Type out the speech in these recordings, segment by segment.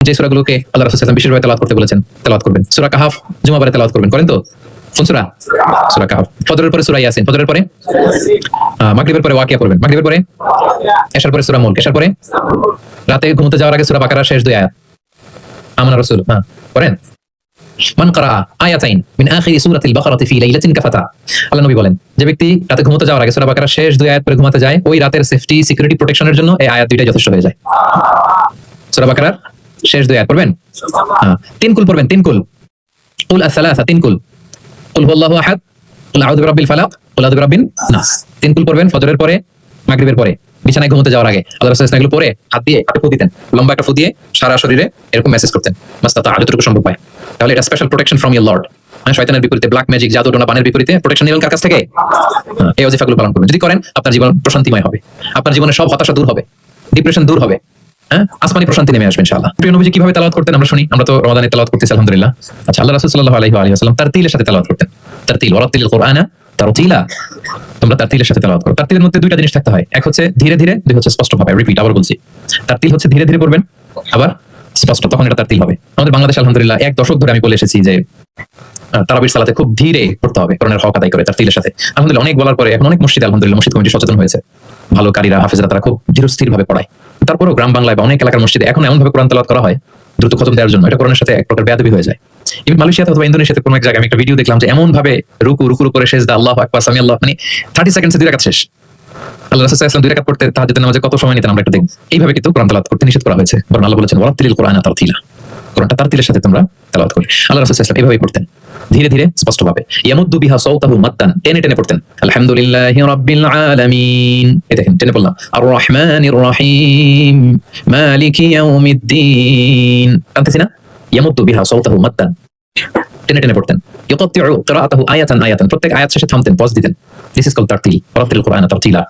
যে সূরাগুলোকে আল্লাহ রাসূল সাল্লাল্লাহু আলাইহি ওয়াসাল্লাম বিশেষভাবে তেলাওয়াত করতে বলেছেন তেলাওয়াত করবেন। সূরা কাহাফ জুমাবারে তেলাওয়াত করবেন, করেন তো? কোন সূরা? সূরা কাহাফ। ফজরের পরে সূরা ইয়াসিন, ফজরের পরে মাগরিবের পরে ওয়াকিয়া পড়বেন, মাগরিবের পরে এশার পরে সূরা মুলক, এশার পরে রাতে ঘুমোতে যাওয়ার আগে সূরা বাকারার শেষ দুই আয়াত আমানা রাসূল করেন। মান ক্বারা আয়াতাইন মিন আখিরি সূরাতিল বাকারাতি ফি লাইলাতিন কাফাতা। আল্লাহ নবী বলেন, যে ব্যক্তি রাতে ঘুমোতে যাওয়ার আগে সূরা বাকারার শেষ দুই আয়াত পড়ে ঘুমাতে যায়, ওই রাতের সেফটি সিকিউরিটি প্রোটেকশনের জন্য এই আয়াত দুইটা যথেষ্ট হয়ে যায়। সূরা বাকারার শেষ দুই আয়াত পড়বেন। তিন কুল পড়বেন, তিন কুল। কুল আস-সালাসা, তিন কুল। কুল হুয়াল্লাহু আহাদ, কুল আউযু বিরাব্বিল ফালাক, কুল আউযু বিরাব্বিন নাস। তিন কুল পড়বেন ফজরের পরে, মাগরিবের পরে, বিছানায় ঘুমোতে যাওয়ার আগে। আল্লাহ রাসূল এগুলো পড়ে হাত দিয়ে হাতে ফু দিতেন, লম্বা একটা ফু দিয়ে সারা শরীরে এরকম মেসেজ করতেন মাস্তাতা যতটুকু সম্ভব পায়। তাহলে এটা special protection from your Lord. শয়তানের বিপরীতে, ব্ল্যাক ম্যাজিক, জাদু টোনা বানের বিপরীতে প্রোটেকশন নিলেন কার কাছ থেকে? এই ওয়াজিফাগুলো পালন করবেন। যদি করেন আপনার জীবন প্রশান্তিময় হবে, আপনার জীবনে সব হতাশা দূর হবে, ডিপ্রেশন দূর হবে, আসমানি প্রশান্তি নেমে আসবে ইনশাআল্লাহ। প্রিয় নবীজি কিভাবে তেলাওয়াত করতেন আমরা শুনি। আমরা তো রমাদানে তেলাওয়াত করতেছি আলহামদুলিল্লাহ। আচ্ছা, আল্লাহ রাসূল সাল্লাল্লাহু আলাইহি ওয়া সাল্লাম তারতিলের সাথে তেলাওয়াত করতেন। তারতিল, ওয়ারাতিলিল কুরআনা তারতিলা। তোমরা তারতিলের সাথে তেলাওয়াত করো। তারতিলের মধ্যে দুইটা জিনিস থাকতে হয়, এক হচ্ছে ধীরে ধীরে, দুই হচ্ছে স্পষ্টভাবে। রিপিট, আবার বলছি, তারতিল হচ্ছে ধীরে ধীরে পড়বেন, আবার স্পষ্ট, তখন এটা তারতিল হবে। আমাদের বাংলাদেশ আলহামদুলিল্লাহ এক দশক ধরে আমি বলে এসেছি যে তারাবির সালাতে খুব ধীরে পড়তে হবে, কোরআনের হক আদায় করে তারতিলের সাথে। আলহামদুলিল্লাহ অনেক বলার পরে এখন অনেক মসজিদে আলহামদুলিল্লাহ মসজিদ কমিটি সচেতন হয়েছে, ভালো কারীরা, হাফেজরা, তারা খুব ধীরস্থির ভাবে পড়ায়। তারপরেও গ্রাম বাংলায় বা অনেক এলাকার মসজিদে এখন এমন ভাবে কোরআন তেলাওয়াত করা হয় দ্রুত খতম দেওয়ার জন্য, এটা কোরআনের সাথে এক প্রকার বেয়াদবি হয়ে যায়। ইভেন মালয়েশিয়াতে অথবা ইন্দোনেশিয়াতে কোনো এক জায়গায় আমি একটা ভিডিও দেখলাম যে এমন ভাবে রুকু করে সেজদা, আল্লাহু আকবার, সামি আল্লাহ, মানে 30 সেকেন্ডসে দুই রাকাত শেষ। আল্লাহ রাসূল সাল্লাল্লাহু আলাইহি ওয়াসাল্লাম দুই রাকাত পড়তে তাহাজ্জুদের নামাজে কত সময় নিতেন আমরা একটু দেখব। এইভাবে কিন্তু কোরআন তেলাওয়াত করতে নিষেধ করা হয়েছে, বরং আল্লাহ বলেছেন ওয়ারাতিলিল কুরআনা তারতিলা, কোরআনটা তারতিলের সাথে তোমরা তেলাওয়াত করবে। আল্লাহ রাসূল সাল্লাল্লাহু আলাইহি ওয়াসাল্লাম এইভাবেই পড়তেন, ধীরে ধীরে স্পষ্টভাবে। ইয়ামুদ্দু বিহা সাওতাহু মাদ্দান, টেনে টেনে পড়তেন। আলহামদুলিল্লাহি রাব্বিল আলামিন, এই দেখেন টেনে পড়লাম। আর রহমানির রহিম মালিকি ইয়াউমিদ্দিন, টানতেছি না? ইয়ামুদ্দু বিহা সাওতাহু মাদ্দান, টেনে টেনে পড়তেন। ইউকাত্তিউ কিরাআতাহু আয়াতান আয়াতান, প্রত্যেক আয়াত শেষে থামতেন, পজ দিতেন। দিস ইজ কল্ড তারতিল, ওয়ারাতিলিল কুরআনা তারতিলা।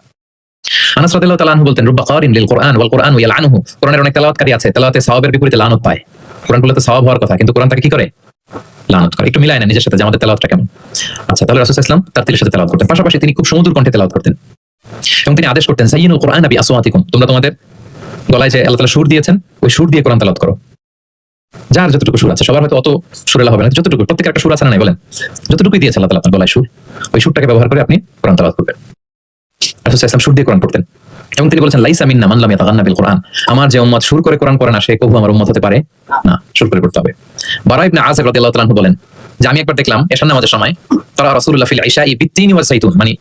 আনাস রাদিয়াল্লাহু তাআলা আনহু বলতেন, রুব্বা কারিন লিল কুরআন ওয়াল কুরআনু ইয়ালআনুহু, কোরআনের অনেক তেলাওয়াতকারী আছে, তেলাওয়াতে সওয়াবের বিপরীতে লানত পায়। কোরআন বলতে সওয়াব হওয়ার কথা, কিন্তু কোরআন তাকে কি করে? লানত করে। একটু মিলায় না নিজের সাথে যে আমাদের তেলাওয়াতটা কেমন। আচ্ছা, তাহলে রাসূল সাল্লাল্লাহু আলাইহি ওয়াসাল্লাম তারতিলের সাথে তেলাওয়াত করতেন, পাশাপাশি তিনি খুব সুমধুর কণ্ঠে তেলাওয়াত করতেন। এবং তিনি আদেশ করতেন, যায়িনুল কুরআনা বিআসওয়াতিকুম, তোমরা তোমাদের গলায় যে আল্লাহ তাআলা সুর দিয়েছেন ওই সুর দিয়ে কোরআন তেলাওয়াত করো। যার যতটুকু সুর আছে, সবার হয়তো অত সুরেলা হবে না, যতটুকু, প্রত্যেকের একটা সুর আছে না নাই বলেন? যতটুকুই দিয়েছে আল্লাহ তাআলা আপনার গলায় সুর, ওই সুরটাকে ব্যবহার করে আপনি কোরআন তেলাওয়াত করবেন। রাসূল সাল্লাল্লাহু আলাইহি ওয়াসাল্লাম সুর দিয়ে কোরআন পড়তেন। এবং তিনি বলেছেন, লাইসা মিন্না মান লাম ইয়াতাগান্না বিল কুরআন, আমার যে উম্মত সুর করে কোরআন পড়ে না সে কখনো আমার উম্মত হতে পারে না, সুর করে পড়তে হবে। বারা ইবনে আযিব রাদিয়াল্লাহু তাআলা বলেন যে আমি একবার দেখলাম এশার নামাজের সময় তারা রাসূলুল্লাহ ফিল ইশাই বিত্তিনি ওয়াজ যাইতুন, মানে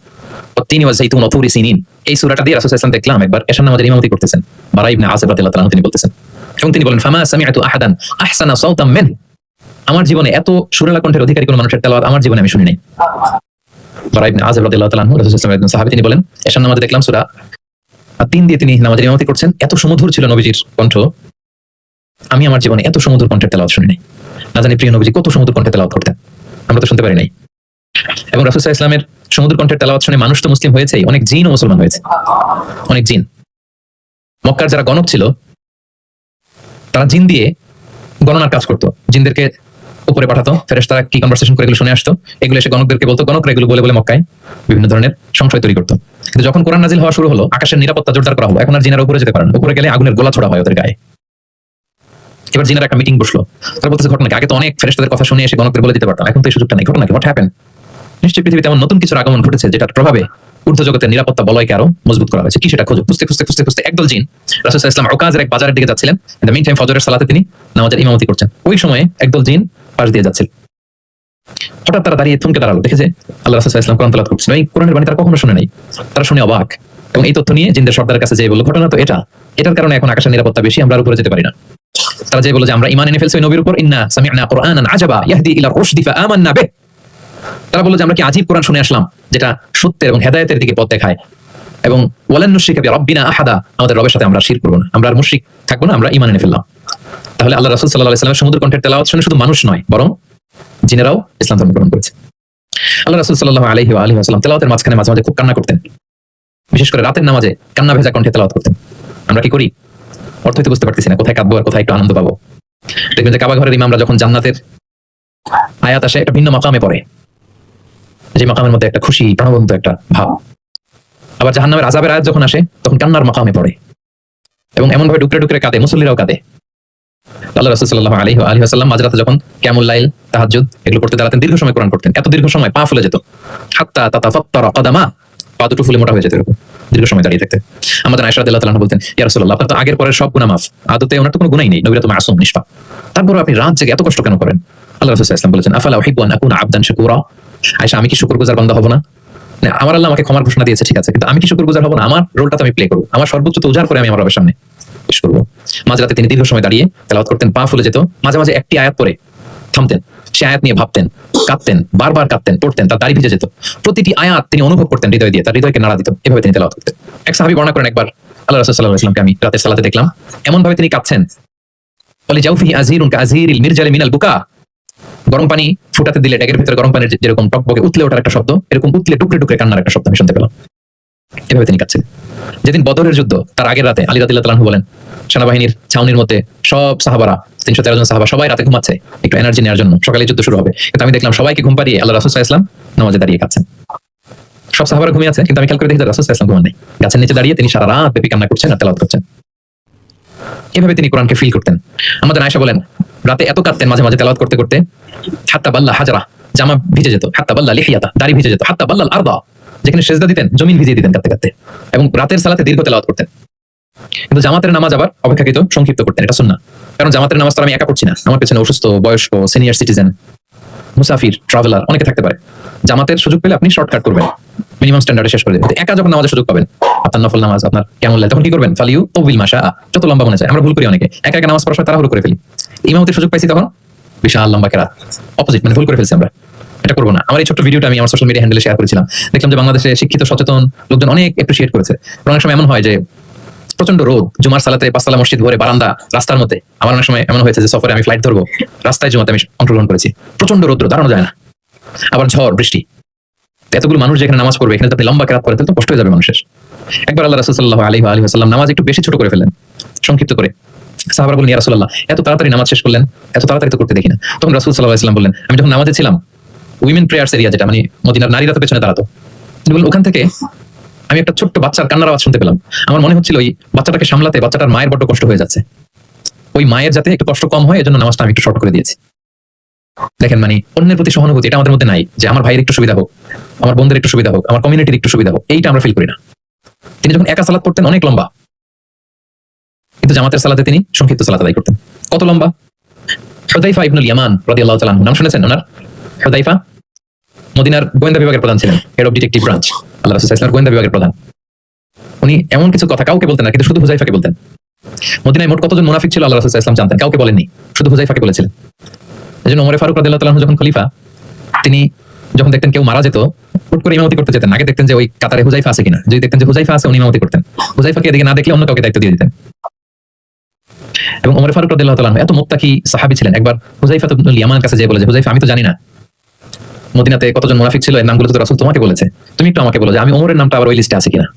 তিনি ওয়াজ যাইতুন ওয়া তুরি সিনিন, এই সূরাটা দিয়ে রাসূল সাল্লাল্লাহু আলাইহি ওয়াসাল্লাম দেখলাম একবার এশার নামাজের ইমামতি করতেছেন বারা ইবনে আযিব রাদিয়াল্লাহু তাআলা, তিনি বলতেছেন। এবং তিনি বলেন, ফামা সামি'তু আহাদান আহসানা সাওতাম মিন, আমার জীবনে এত সুরেলা কণ্ঠের অধিকারী কোন মানুষের তেলাওয়াত আমার জীবনে আমি শুনি নাই। বারা ইবনে আযিব রাদিয়াল্লাহু তাআলা রাসূল সাল্লাল্লাহু আলাইহি ওয়াসাল্লামের একজন সাহাবী, তিনি বলেন এশার নামাজে দেখলাম সূরা 3 দিয়ে তিনি নামাজের ইমামতি করছেন, এত সুমধুর ছিল নবীজির কণ্ঠ, আমি আমার জীবনে এত সুমধুর কণ্ঠের তেলাওয়াত শুনি নাই। না জানি প্রিয় নবীজি কত সুমধুর কণ্ঠে তেলাওয়াত করতেন, আমরা তো শুনতে পারি নাই। এবং রাসূল সাল্লাল্লাহু আলাইহি ওয়াসাল্লামের সুমধুর কণ্ঠের তেলাওয়াত শুনে মানুষ তো মুসলিম হয়েছেই, অনেক জিন ও মুসলমান হয়েছে। অনেক জিন, মক্কার যারা গণক ছিল তারা জিন দিয়ে গণনার কাজ করতো, জিনদেরকে উপরে পাঠাতো, ফেরেশতারা কি কনভারসেশন করে এগুলো শুনে আসতো, এগুলো এসে গণকদেরকে বলতো, গণকরা এগুলো বলে বলে মক্কায় বিভিন্ন ধরনের সংশয় তৈরি করতো। কিন্তু যখন কোরআন নাজিল হওয়া শুরু হলো, আকাশের নিরাপত্তা জোরদার করা হলো, এখন আর জিনেরা উপরে যেতে পারে না, উপরে গেলে আগুনের গোলা ছোড়া হয় ওদের গায়ে। এবার জিনেরা একটা মিটিং বসলো, তারা বলতেছে ঘটনা কি, আগে তো অনেক ফেরেশতাদের কথা শুনে এসে গণকদের বলে দিতে পারতাম, এখন তো এই সুযোগটা নেই, ঘটনা কি, হোয়াট হ্যাপেন? নিশ্চয়ই পৃথিবীতে এমন নতুন কিছুর আগমন ঘটেছে যেটার প্রভাবে ঊর্ধ্ব জগতের নিরাপত্তা বলয়কে আরো মজবুত করা হয়েছে। কি সেটা খোঁজো, খুঁজতে খুঁজতে খুঁজতে খুঁজতে একদল জিন রাসূল সাল্লাল্লাহু আলাইহি ওয়াসাল্লাম উকাজের এক বাজারের দিকে যাচ্ছিলেন। ইন দ্য মিন টাইম ফজরের সালাতে তিনি নামাজের ইমামতি করছেন, ওই সময়ে একদল জিন পাশ দিয়ে যাচ্ছিল। হঠাৎ তারা দাঁড়িয়ে থমকে দাঁড়ালো, দেখে যে আল্লাহ রাসূল সাল্লাল্লাহু আলাইহি ওয়াসাল্লাম কোরআন তেলাওয়াত করছেন। এই কোরআনের বাণী তারা কখনো শুনে নাই, তারা শুনে অবাক। এবং এই তথ্য নিয়ে জিনদের সর্দারের কাছে যেয়ে বলল, ঘটনা তো এটার কারণে এখন আকাশের নিরাপত্তা বেশি, আমরা উপরে যেতে পারি না। তারা যেয়ে বলল যে আমরা ঈমান এনে ফেলছি ওই নবীর উপর, ইন্না সামি'না কুরআনান আজাবা ইয়াহদি ইলা রুশদি ফাআমান্না বিহি, তারা বলল যে আমরা কি আজীব কোরআন শুনে আসলাম যেটা সত্যের এবং হেদায়েতের দিকে পথ দেখায়, এবং ওয়ালান নুশরিকা বিরাব্বিনা আহাদা, আমাদের রবের সাথে আমরা শিরক করব না, আমরা আর মুশরিক থাকবো না, আমরা ঈমান এনে ফেললাম। তাহলে আল্লাহ রাসূল সাল্লাল্লাহু আলাইহি ওয়াসাল্লামের সমুদ্র কণ্ঠের তেলাওয়াত শুনে শুধু মানুষ নয়, বরং জিনেরাও ইসলাম ধর্ম গ্রহণ করেছে। আল্লাহ রাসূল সাল্লাল্লাহু আলাইহি ওয়াসাল্লাম তেলাওয়াতের মাঝখানে মাঝে মাঝে খুব কান্না করতেন, বিশেষ করে রাতের নামাজে কান্না ভেজা কণ্ঠে তেলাওয়াত করতেন। আমরা কি করি অর্থই তো বুঝতে পারতেছি না, কোথায় কাঁদবো আর কোথায় একটু আনন্দ পাবো। দেখবেন যে কাবা ঘরের ইমামরা যখন জান্নাতের আয়াত আসে একটা ভিন্ন মাকামে পড়ে, যে মাকামের মধ্যে একটা খুশি প্রাণবন্ত একটা ভাব। আবার জাহান্নামের আযাবের আয়াত যখন আসে তখন কান্নার মাকামে পড়ে, এবং এমন ভাবে ডুকরে ডুকরে কাঁদে, মুসল্লিরাও কাঁদে। আল্লাহ রাসূল সাল্লাল্লাহু আলাইহি ওয়া সাল্লাম মাঝরাতে যখন কিয়ামুল লাইল, তাহাজ্জুদ এগুলো পড়তে দাঁড়াতেন, দীর্ঘ সময় কোরআন পড়তেন। এত দীর্ঘ সময় পা ফুলে যেত, হাত্তা তাতাফাত্তারা কদামা, পা দুটো ফুলে মোটা হয়ে যেত এরকম দীর্ঘ সময় দাঁড়িয়ে থাকতে। আমাদের আয়েশা রাদিয়াল্লাহু তাআলা বলতেন, ইয়া রাসূলুল্লাহ, আপনার তো আগের পরের সব গুনাহ মাফ, আদতে ওনার তো কোনো গুনাহই নেই, নবীরা তো মাসুম নিষ্পাপ, তারপর আপনি রাত জেগে এত কষ্ট কেন করেন? আল্লাহ রাসূল সাল্লাল্লাহু আলাইহি ওয়াসাল্লাম বলেছেন, আফালা উহিব্বু আন আকুনা আবদান শাকুরা, আয়েশা আমি কি শুকরগুজার বান্দা হব না? না, আমার আল্লাহ আমাকে ক্ষমার ঘোষণা দিয়েছে, ঠিক আছে, কিন্তু আমি কি শুকরগুজার হব না? আমার রোলটা তো আমি প্লে করবো, আমার সর্বোচ্চ তো উজাড় করে আমি আমার রবের সামনে পেশ করবো। মাঝরাতে তিনি দীর্ঘ সময় দাঁড়িয়ে তেলাওয়াত করতেন, পা ফুলে যেত, মাঝে মাঝে একটি আয়াত পরে থামতেন, সে আয়াত নিয়ে ভাবতেন, কাঁদতেন, বারবার কাঁদতেন, পড়তেন, তার দাড়ি ভিজে যেত, প্রতিটি আয়াত তিনি অনুভব করতেন হৃদয় দিয়ে, তার হৃদয়কে নাড়া দিত, এভাবে তিনি তেলাওয়াত করতেন। এক সাহাবী বর্ণনা করেন, একবার আল্লাহ রাসূল সাল্লাল্লাহু আলাইহি ওয়াসাল্লামকে আমি রাতের সালাতে দেখলাম, এমন ভাবে তিনি কাঁদছেন, বলে জাউফিহি আজিরুন কাআজিরিল মিরজালি মিনাল বুকা, গরম পানি ফুটাতে দিলে ড্যাগের ভিতরে গরম পানির যেরকম টকবকে উতলে ওঠার একটা শব্দ, এরকম উতলে টুকরে টুকরে কান্নার একটা শব্দ আমি শুনতে পেলাম। এভাবে তিনি কাঁদছেন। যেদিন বদরের যুদ্ধ, তার আগের রাতে আলী রাদিয়াল্লাহু তাআলা বলেন, সেনাবাহিনীর ছাউনির মধ্যে সব সাহাবারা, 313 জন সাহাবা সবাই রাতে ঘুমাচ্ছে একটু এনার্জি নেওয়ার জন্য, সকালে যুদ্ধ শুরু হবে, কিন্তু আমি দেখলাম সবাইকে ঘুম পাড়িয়ে আল্লাহ রাসূল সাল্লাল্লাহু আলাইহি ওয়াসাল্লাম নামাজে দাঁড়িয়ে কাঁদছেন। সব সাহাবারা ঘুমিয়ে আছে, কিন্তু আমি খেয়াল করে দেখি রাসূল সাল্লাল্লাহু আলাইহি ওয়াসাল্লাম ঘুমান নেই, গাছের নিচে দাঁড়িয়ে তিনি সারা রাত ব্যাপী কান্না করছেন আর তেলাওয়াত করছেন। এভাবে তিনি কোরআনকে ফিল করতেন। আমাদের আয়েশা বলেন, রাতে এত কাঁদতেন মাঝে মাঝে তেলাওয়াত করতে করতে, হাত্তা বাল্লা হাজারা, জামা ভিজে যেত, হাত্তা বাল্লা লিহিয়াতা, দাড়ি ভিজে যেত, হাত্তা বাল্লাল আরদা, যেখানে সেজদা দিতেন জমিন ভিজিয়ে দিতেন কাঁদতে কাঁদতে, এবং রাতের সালাতে দীর্ঘ তেলাওয়াত করতেন। কিন্তু জামাতের নামাজ আবার অপেক্ষাকৃত সংক্ষিপ্ত করতেন, এটা সুন্নাহ। কারণ জামাতের নামাজ তো আমি একা পড়ছি না, আমার পেছনে অসুস্থ, বয়স্ক, সিনিয়র সিটিজেন, মুসাফির, ট্রাভেলার অনেকে থাকতে পারে। জামাতের সুযোগ পেলে আপনি শর্টকাট করবেন, মিনিমাম স্ট্যান্ডার্ডে শেষ করে দেবেন। একা যখন নামাজের সুযোগ পাবেন, আপনার নফল নামাজ, আপনার কেমন লাগে, তখন কি করবেন? ফালিউ তৌবিল মাশা, যত লম্বা মনে চায়। আমরা ভুল করি অনেকে, একা একা নামাজ পড়ার সময় তাড়াহুড়ো করে ফেলি, ইমামতির সুযোগ পাইছি তখন বিশাল লম্বা কেরাত, অপোজিট, মানে ভুল করে ফেলছি আমরা, এটা করবো না। আমার এই ছোট্ট ভিডিওটা আমি আমার সোশ্যাল মিডিয়া হ্যান্ডেলে শেয়ার করেছিলাম, দেখলাম যে বাংলাদেশে শিক্ষিত সচেতন লোকজন অনেক অ্যাপ্রিশিয়েট করেছে। অনেক সময় এমন হয় যে প্রচন্ড রোদ, জুমার সালাতে পাঁচতলা মসজিদ ভরে বারান্দা রাস্তার মধ্যে, আমার অনেক সময় এমন হয়েছে যে সফরে আমি ফ্লাইট ধরবো, রাস্তায় জুমাতে আমি অংশগ্রহণ করেছি, প্রচন্ড রোদ্র, দাঁড়ানো যায় না, আবার ঝড় বৃষ্টি, এতগুলো মানুষ যেখানে নামাজ পড়বে, এখানে আপনি লম্বা কেরাত পড়ে তো কষ্ট হয়ে যাবে মানুষের। একবার আল্লাহ রাসূল সাল্লাল্লাহু আলাইহি ওয়া সাল্লাম নামাজ একটু বেশি ছোট করে ফেললেন, সংক্ষিপ্ত করে। সাহাবারা বললেন, ইয়া রাসূলুল্লাহ, এত তাড়াতাড়ি নামাজ শেষ করলেন, এত তাড়াতাড়ি তো করতে দেখি না। তখন রাসূল সাল্লাল্লাহু আলাইহি ওয়া সাল্লাম বললেন, আমি যখন নামাজে ছিলাম, উইমেন প্রেয়ার্স এরিয়া, যেটা মানে মদিনার নারীরা তো পেছনে দাঁড়াতো, তিনি বললেন ওখান থেকে আমি একটা ছোট্ট বাচ্চার কান্নার আওয়াজ শুনতে পেলাম। আমার মনে হচ্ছিল ওই বাচ্চাটাকে সামলাতে বাচ্চাটার মায়ের বড্ড কষ্ট হয়ে যাচ্ছে, ওই মায়ের যাতে একটু কষ্ট কম হয়, এজন্য নামাজটা আমি একটু শর্ট করে দিয়েছি। দেখেন, মানে অন্যের প্রতি সহানুভূতি এটা আমাদের মধ্যে নাই, যে আমার ভাইয়ের একটু সুবিধা হোক, আমার বোনদের একটু সুবিধা হোক, আমার কমিউনিটির একটু সুবিধা হোক, এইটা আমরা ফিল করি না। তিনি যখন একা সালাত পড়তেন অনেক লম্বা, কিন্তু জামাতের সালাতে তিনি সংক্ষিপ্ত সালাত আদায় করতেন। কত লম্বা? হুযায়ফা ইবনুল ইয়ামান রাদিয়াল্লাহু তাআলা আনহু, নাম শুনেছেন ওনার? হুযায়ফা মদিনার গোয়েন্দা বিভাগের প্রধান ছিলেন, হেড অফ ডিটেকটিভ ব্রাঞ্চ, আল্লাহ রাসূল সাল্লাল্লাহু আলাইহি ওয়াসাল্লাম গোয়েন্দা বিভাগের প্রধান। উনি এমন কিছু কথা কাউকে বলতেন না, কিন্তু শুধু হুযায়ফাকে বলতেন। মদিনায় মোট কতজন মুনাফিক ছিল আল্লাহ রাসূল সাল্লাল্লাহু আলাইহি ওয়াসাল্লাম জানতেন, কাউকে বলেননি, শুধু হুযায়ফাকে বলেছিলেন। এজন্য ওমর ফারুক রাদিয়াল্লাহু তাআলা আনহু যখন খলিফা, তিনি যখন দেখতেন কেউ মারা যেত, হুট করে ইমামতি করতে যেতেন, আগে দেখতেন যে ওই কাতারে হুযায়ফা আছে কিনা, যদি দেখতেন যে হুযায়ফা আছে, উনি ইমামতি করতেন। হুযায়ফাকে এদিকে না দেখলে অন্য কাউকে দায়িত্ব দিয়ে দিতেন। এবং ওমর ফারুক রাদিয়াল্লাহু তাআলা আনহু এত মুত্তাকি সাহাবী ছিলেন, একবার হুযায়ফা ইবনুল ইয়ামানের কাছে যেয়ে বলে যে, হুযায়ফা, আমি তো জানি না মদিনাতে কতজন মুনাফিক ছিল, এর নামগুলো তো রাসূল তোমাকে বলেছে, তুমি একটু আমাকে বলো যে আমি ওমরের নামটা আবার ওই লিস্টে আছে কিনা,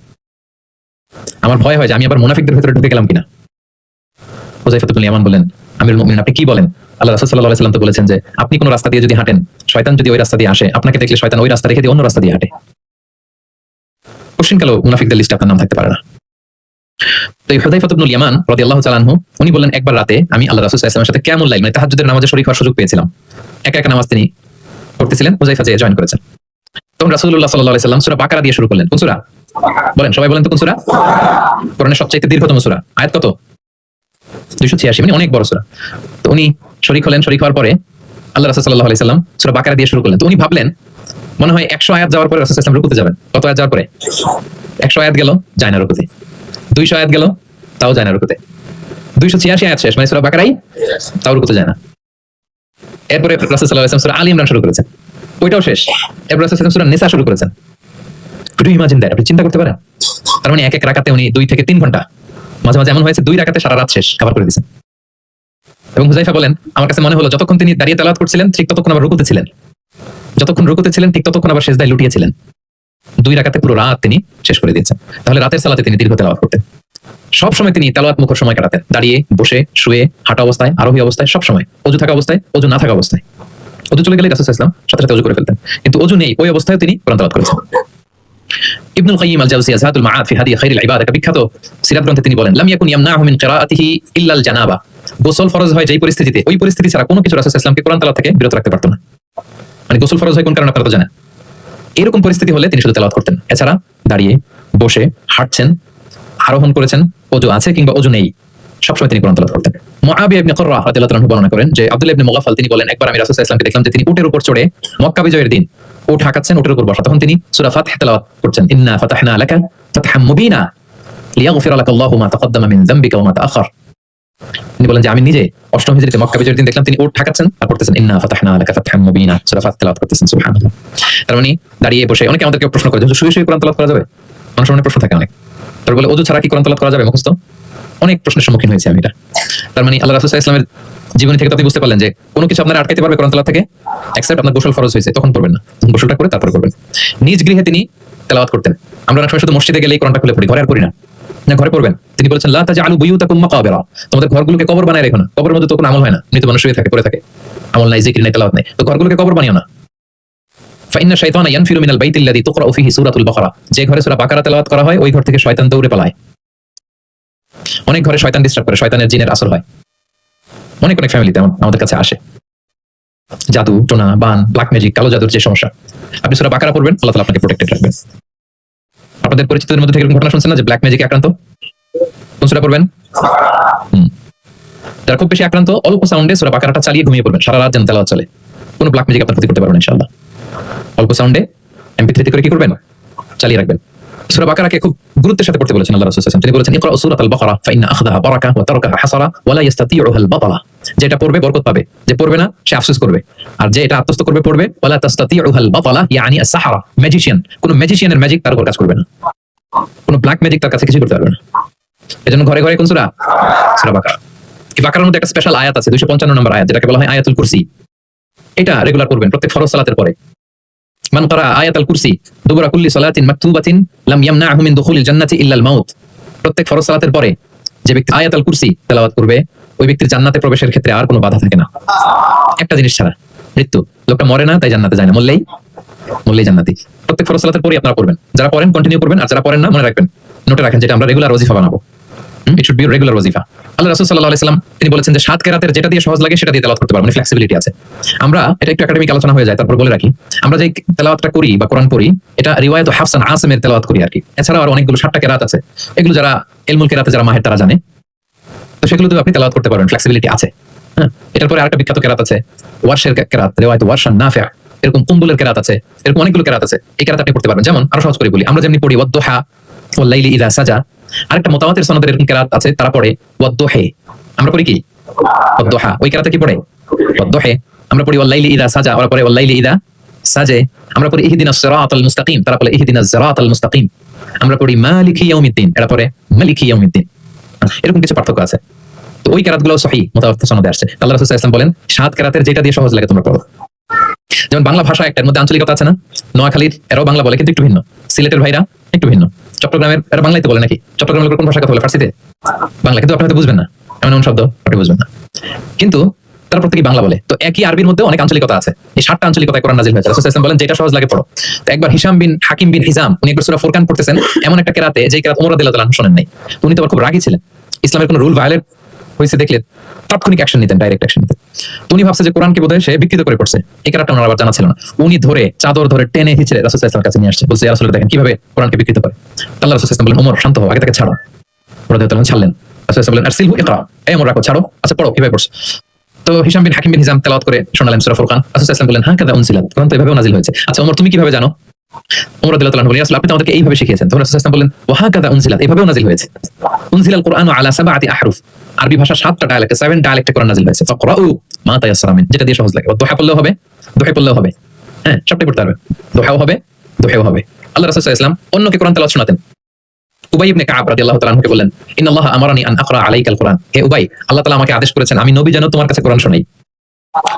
আমার ভয় হয় যে আমি আবার মুনাফিকদের ভিতরে ঢুকে গেলাম কিনা। হুযায়ফা ইবনুল ইয়ামান বলেন, আমিরুল মুমিনিন, আপনি কি বলেন? আল্লাহ রাসূল সাল্লাল্লাহু আলাইহি ওয়াসাল্লাম তো বলেছেন যে আপনি কোন রাস্তা দিয়ে যদি হাঁটেন, শয়তান যদি ওই রাস্তা দিয়ে আসে, আপনাকে দেখলে শয়তান ওই রাস্তা রেখে দিয়ে অন্য রাস্তা দিয়ে হাঁটে। কোশ্চিনকালেও মুনাফিকদের লিস্টে আপনার নাম থাকতে পারে না। তো এই হুযায়ফা ইবনুল ইয়ামান রাদিয়াল্লাহু তাআলা আনহু, উনি বলেন, একবার রাতে আমি আল্লাহ রাসূল সাল্লাল্লাহু আলাইহি ওয়াসাল্লামের সাথে কিয়ামুল লাইল, মানে তাহাজ্জুদের নামাজে শরীক হওয়ার সুযোগ পেয়েছিলাম। একা একা নামাজ তিনি পড়তেছিলেন, হুযায়ফা যে জয়েন করেছেন। তখন রাসূলুল্লাহ সাল্লাল্লাহু আলাইহি ওয়াসাল্লাম সূরা বাকারা দিয়ে শুরু করলেন। কোন সূরা? বলেন, সবাই বলেন তো কোন সূরা? কোরআনের সবচেয়ে দীর্ঘতম সূরা, আয়াত কত? 286, মানে অনেক বড় সূরা। তো উনি শরীক হলেন, শরীক হওয়ার পরে আল্লাহ রাসূল সাল্লাল্লাহু আলাইহি ওয়াসাল্লাম সূরা বাকারা দিয়ে শুরু করলেন। তো উনি ভাবলেন মনে হয় 100 আয়াত যাওয়ার পরে রাসূল সাল্লাল্লাহু আলাইহি ওয়াসাল্লাম রুকুতে যাবেন। কত আয়াত যাওয়ার পরে? 100 আয়াত গেল, যায় না রুকুতে। 200 আয়াত গেল, তাও যায় না রুকুতে। 286 আয়াত শেষ, মানে সূরা বাকারাই, তাও রুকুতে যায় না। এরপরে রাসূল সাল্লাল্লাহু আলাইহি ওয়াসাল্লাম সূরা আলী ইমরান শুরু করেছেন, ওইটাও শেষ। এরপর রাসূল সাল্লাল্লাহু আলাইহি ওয়াসাল্লাম সূরা নিসা শুরু করেছেন। একটু ইমাজিন দেন, আপনি চিন্তা করতে পারেন? তার মানে এক এক রাকাতে উনি 2 থেকে 3 ঘন্টা, মাঝে মাঝে এমন হয়েছে 2 রাকাতে সারা রাত শেষ কভার করে দিয়েছেন। এবং হুযায়ফা বলেন, আমার কাছে মনে হলো যতক্ষণ তিনি দাঁড়িয়ে তেলাওয়াত করছিলেন ঠিক ততক্ষণ আবার রুকুতে ছিলেন, যতক্ষণ রুকুতে ছিলেন ঠিক ততক্ষণ আবার সিজদায় লুটিয়েছিলেন। 2 রাকাতে পুরো রাত তিনি শেষ করে দিয়েছেন। তাহলে রাতের সালাতে তিনি দীর্ঘ তেলাওয়াত করতেন। সব সময় তিনি তেলাওয়াত মুখর সময় কাটাতেন, দাঁড়িয়ে, বসে, শুয়ে, হাঁটা অবস্থায়, আরোহী অবস্থায়, সব সময়, ওযু থাকা অবস্থায়, ওযু না থাকা অবস্থায়। ওযু চলে গেলে রাসূল সাল্লাল্লাহু আলাইহি ওয়াসাল্লাম সাথে সাথে ওযু করে ফেলতেন, কিন্তু ওযু নেই ওই অবস্থায় তিনি কোরআন তেলাওয়াত করেছেন। ইবনুল কাইয়িম আল জাওজিয়া যাদুল মাআদ ফি হাদি খায়রিল ইবাদা, বিখ্যাত সিরাত গ্রন্থে তিনি বলেন, লাম ইয়াকুন ইয়ামনাহু মিন কিরাআতিহি ইল্লাল জানাবা, গোসল ফরজ হয় যেই পরিস্থিতিতে, ওই পরিস্থিতি ছাড়া কোনো কিছু রাসূল সাল্লাল্লাহু আলাইহি ওয়াসাল্লামকে কোরআন তেলাওয়াত থেকে বিরত রাখতে পারতো না। মানে গোসল ফরজ হয় কোন কারণে আপনারা তো জানেন। এরকম পরিস্থিতি হলে তিনি শুধু তেলাওয়াত করতেন। এছাড়া দাঁড়িয়ে, বসে, হাঁটছেন, আরোহণ করেছেন, ওযু আছে কিংবা ওযু নেই, সবসময় তিনি কোরআন তেলাওয়াত করতেন। মুআবিয়া ইবনে কুররা রাদিয়াল্লাহু আনহু বর্ণনা করেন যে আব্দুল্লাহ ইবনে মুগাফফাল তিনি বলেন, একবার আমি রাসূল সাল্লাল্লাহু আলাইহি ওয়াসাল্লামকে দেখলাম যে তিনি উটের উপর চড়ে মক্কা বিজয়ের দিন উট হাঁকাচ্ছেন, উটের উপর বসা। তখন তিনি সূরা ফাতহ তেলাওয়াত করছেন, ইন্না ফাতাহনা লাকা ফাতহাম মুবিনা লিয়াগফিরা লাকা আল্লাহু মা তাকদ্দামা মিন যামবিকা ওয়া মা তাআখার। তিনি বলেন যে আমি নিজে অষ্টম হিজরিতে মক্কা বিজয়ের দিন দেখলাম তিনি উট হাঁকাচ্ছেন আর পড়তেছেন ইন্না ফাতাহনা লাকা ফাতহাম মুবিনা, সূরা ফাতহ তেলাওয়াত করতেছেন। সুবহানাল্লাহ। তার মানে দাঁড়িয়ে বসে, অনেকে আমাদেরকে প্রশ্ন করে যে শুয়ে শুয়ে কোরআন তেলাওয়াত করা যাবে? মানুষের মনে প্রশ্ন থাকে অনেক। তারপর বলে ওযু ছাড়া কি কোরআন তেলাওয়াত করা যাবে মুখস্থ? অনেক প্রশ্নের সম্মুখীন হয়েছে আমি এটা। তার মানে আল্লাহ রাসূল সাল্লাল্লাহু আলাইহি ওয়াসাল্লামের জীবনী থেকে আপনি বুঝতে পারলেন যে কোনো কিছু আপনারা আটকাইতে পারবে কোরআন তেলাওয়াত থেকে, এক্সেপ্ট আপনার গোসল ফরজ হয়েছে, তখন পড়বেন না। গোসলটা করে তারপর করবেন। নিজ গৃহে তিনি তেলাওয়াত করতেন। আমরা অনেক সময় শুধু মসজিদে গেলেই কোরআনটা খুলে পড়ি, ঘরে আর পড়ি না। না, ঘরে পড়বেন। তিনি বলেছেন লা তাজআলু বুয়ুতাকুম মাকাবিরা, তোমাদের ঘরগুলোকে কবর বানায় রেখো না। কবরের মধ্যে তো কোনো আমল হয় না, মৃত মানুষ শুয়ে থাকে, পড়ে থাকে, আমল নাই, জিকির নাই, তেলাওয়াত নাই। তো ঘরগুলোকে কবর বানিও না। ফাইন্না শাইতানা ইয়ানফিরু মিনাল বাইতিল্লাযী তুকরাউ ফীহি সূরাতুল বাকারা, যে ঘরে সূরা বাকারা তেলাওয়াত করা হয় ওই ঘর থেকে শয়তান দৌড়ে পালায়। অনেক ঘরে শয়তান ডিস্টার্ব করে, শয়তানের জিনের আসর হয়। অনেক অনেক ফ্যামিলিতে আমাদের কাছে আসে জাদু, টোনা, বান, ব্ল্যাক ম্যাজিক, কালো জাদুর যে সমস্যা। আপনি সূরা বাকারা পড়বেন, আল্লাহ তাআলা আপনাকে প্রোটেক্টেড রাখবেন। আপনাদের পরিচিতদের মধ্যে থেকে এরকম ঘটনা শুনছেন না যে ব্ল্যাক ম্যাজিকে আক্রান্ত? কোন সূরা পড়বেন? যারা খুব বেশি আক্রান্ত অল্প সাউন্ডে সূরা বাকারাটা চালিয়ে ঘুমিয়ে পড়বেন, সারা রাত যেন তেলাওয়াত চলে। কোনো ব্ল্যাক ম্যাজিক আপনার ক্ষতি করতে পারবে না ইনশাআল্লাহ। অল্প সাউন্ডে MP3 তে করে কি করবেন? চালিয়ে রাখবেন। সূরা বাকারাকে খুব গুরুত্বের সাথে পড়তে বলেছেন আল্লাহ রাসূল সাল্লাল্লাহু আলাইহি ওয়াসাল্লাম। তিনি বলেছেন ইকরা সূরাতাল বাকারা ফাইন্না আখযাহা বারাকা ওয়া তারকাহা হাসারা ওয়া লা ইস্তাতিউহা আল বাতালা, যেটা পড়বে বরকত পাবে, যে পড়বে না সে আফসোস করবে। আর যে এটা আত্মস্থ করবে পড়বে, ওয়া লা তাস্তাতিউহা আল বাতালা ইয়ানি আস-সাহারা, ম্যাজিশিয়ান, কোন ম্যাজিশিয়ানের ম্যাজিক তার উপর কাজ করবে না, কোন ব্ল্যাক ম্যাজিক তার কাছে কিছু করতে পারবে না। এজন্য ঘরে ঘরে কোন সূরা? সূরা বাকারা। এই বাকারার মধ্যে একটা স্পেশাল আয়াত আছে, 255 নম্বর আয়াত, যেটাকে বলা হয় আয়াতুল কুরসি। এটা রেগুলার পড়বেন প্রত্যেক ফরজ সালাতের পরে। মান ক্বারা আয়াতুল কুরসি দুবরা কুল্লি সালাতিন মাকতুবাতিন লাম ইয়ামনাহু মিন দুখুলিল জান্নাতি ইল্লা আল মাউত, প্রত্যেক ফরজ সালাতের পরে যে ব্যক্তি আয়াতুল কুরসি তেলাওয়াত করবে ওই ব্যক্তির জান্নাতে প্রবেশের ক্ষেত্রে আর কোনো বাধা থাকে না, একটা জিনিস ছাড়া, মৃত্যু। লোকটা মরে না তাই জান্নাতে যায় না, মরলেই জান্নাতি। প্রত্যেক ফরজ সালাতের পরে আপনারা পড়বেন, যারা পড়েন কন্টিনিউ করবেন, আর যারা পড়েন না মনে রাখবেন, নোটে রাখেন, যেটা আমরা রেগুলার ওয়াজিফা বানাবো। ইট শুড বি রেগুলার ওয়াজিফা। আল্লাহ রাসূল সাল্লাল্লাহু আলাইহি ওয়াসাল্লাম তিনি বলেছেন যে 7 কেরাতের যেটা দিয়ে সহজ লাগে সেটা দিয়ে তেলাওয়াত করতে পারবেন, মানে ফ্লেক্সিবিলিটি আছে। আমরা এটা একটু একাডেমিক আলোচনা হয়ে যায়, তারপর বলে রাখি, আমরা যে তেলাওয়াতটা করি বা কোরআন পড়ি এটা রিওয়ায়াত হাফস আন আসিমের তেলাওয়াত করি আর কি। এছাড়াও আর অনেকগুলো 7টা কেরাত আছে, এগুলো যারা ইলমুল কেরাতে যারা মাহির তারা জানে, তো সেগুলোতে আপনি তেলাওয়াত করতে পারবেন, ফ্লেক্সিবিলিটি আছে। হ্যাঁ, এটার পরে আরেকটা বিখ্যাত কেরাত আছে ওয়ারশের কেরাত, রিওয়ায়াত ওয়ারশান নাফি', এরকম কুম্বুলের কেরাত আছে, এরকম অনেকগুলো কেরাত আছে। এই কেরাত আপনি পড়তে পারবেন। যেমন আরো সহজ করে বলি, আমরা যেমনি পড়ি ওয়াদ-দুহা ওয়াল লাইলি ইযা সাজা, আরেকটা মুতাওয়াতির সনদের এরকম কেরাত আছে, তারা পড়ে ওয়াদ-দুহি। আমরা পড়ি কি? ওয়াদ-দুহা। ওই কেরাতে কি পড়ে? ওয়াদ-দুহি। আমরা পড়ি ওয়াল লাইলি ইযা সাজা, ওরা পড়ে ওয়াল লাইলি ইযা সাজে। আমরা পড়ি ইহদিনাস সিরাতাল মুস্তাকিম, তারা পড়ে ইহদিনাস সিরাতাল মুস্তাকিম। আমরা পড়ি মালিকি ইয়াউমিদ্দিন, এরা পড়ে মালিকি ইয়াউমিদ্দিন। এরকম কিছু পার্থক্য আছে। তো ওই কেরাতগুলো সহিহ মুতাওয়াতির সনদে আসছে। আল্লাহ রাসূল সাল্লাল্লাহু আলাইহি ওয়াসাল্লাম বলেন 7 কেরাতের যেটা দিয়ে সহজ লাগে তোমরা পড়ো। যেমন বাংলা ভাষা একটার মধ্যে আঞ্চলিকতা আছে না, নোয়াখালীর এরাও বাংলা বলে কিন্তু একটু ভিন্ন, সিলেটের ভাইরা একটু ভিন্ন, চট্টগ্রামের এরা বাংলাইতে বলে নাকি, চট্টগ্রামের কোন ভাষা কথা বলে? ফার্সিতে বাংলা, কিন্তু আপনি হয়তো বুঝবেন না, এমন এমন শব্দ আপনি বুঝবেন না, কিন্তু তারা প্রত্যেকেই বাংলা বলে। তো একই আরবির মধ্যে অনেক আঞ্চলিকতা আছে। এই 7টা আঞ্চলিকতায় কোরআন নাযিল হয়েছে। রাসূল সাল্লাল্লাহু আলাইহি ওয়াসাল্লাম বলেন যেটা সহজ লাগে পড়ো। তো একবার হিশাম বিন হাকিম বিন হিজাম উনি একবার সূরা ফুরকান পড়তেছেন এমন একটা কেরাতে, যে কেরাত ওমর রাদিয়াল্লাহু তাআলা শুনেন নাই। তো উনি তো খুব রাগী ছিলেন, ইসলামের কোনো রুল ভায়োলেট হয়েছে দেখলে তাৎক্ষণিক অ্যাকশন নিতেন, ডাইরেক্ট অ্যাকশন নিতেন। তো উনি ভাবছে যে কোরআনকে বোধহয় সে বিকৃত করে পড়ছে, এই কেরাতটা ওনার আবার জানা ছিল না। উনি ধরে চাদর ধরে টেনে হিচড়ে রাসূল সাল্লাল্লাহু আলাইহি ওয়াসাল্লামের কাছে নিয়ে আসছে, বলছে ইয়া রাসূলুল্লাহ দেখেন কিভাবে কোরআনকে বিকৃত করে। আল্লাহ রাসূল সাল্লাল্লাহু আলাইহি ওয়াসাল্লাম বলেন ওমর শান্ত হও, আগে তাকে ছাড়ো। ওমর রাদিয়াল্লাহু তাআলা ছাড়লেন। রাসূল সাল্লাল্লাহু আলাইহি ওয়াসাল্লাম বলেন আরসিলহু ইকরা, এই ওমর রাখো, ছাড়ো, আচ্ছা পড়ো কিভাবে পড়ছো। তো হিশাম বিন হাকিম বিন হিজাম তেলাওয়াত করে শোনালেন সূরা ফুরকান। রাসূল সাল্লাল্লাহু আলাইহি ওয়াসাল্লাম বলেন হাকাযা উনজিলাত, কোরআন তো এভাবে নাযিল হয়েছে। আচ্ছা ওমর তুমি কিভাবে জানো? ওমর রাদিয়াল্লাহু তাআলা বলেন ইয়া রাসূল আপনি তো আমাদেরকে এইভাবে শিখিয়েছেন। তখন রাসূল সাল্লাল্লাহু আলাইহি ওয়াসাল্লাম বলেন ওয়া হাকাযা উনজিলাত, এভাবেও নাযিল হয়েছে। উনজিলাল কুরআনু আলা 7 আহরুফ, আরবি ভাষা 7টা ডায়ালেক্টে, 7 ডায়ালেক্টে কোরআন নাযিল হয়েছে। ফাকরাউ মা তায়াসসারা মিন, যেটা দিয়ে সহজ লাগে। দুহা পড়লেও হবে, দুহা পড়লেও হবে, হ্যাঁ সবটাই পড়তে পারবে, দুহাও হবে, দুহাও হবে। আল্লাহ রাসূল সাল্লাল্লাহু আলাইহি ওয়াসাল্লাম অন্যকে কোরআন তেলাওয়াত শোনাতেন। উবাই ইবনে কাব রাদিয়াল্লাহু তাআলা আনহুকে বললেন ইন্নাল্লাহা আমারানি আন আকরা আলাইকাল কুরআন, হে উবাই আল্লাহ তাআলা আমাকে আদেশ করেছেন আমি নবী যেন তোমার কাছে কোরআন শোনাই।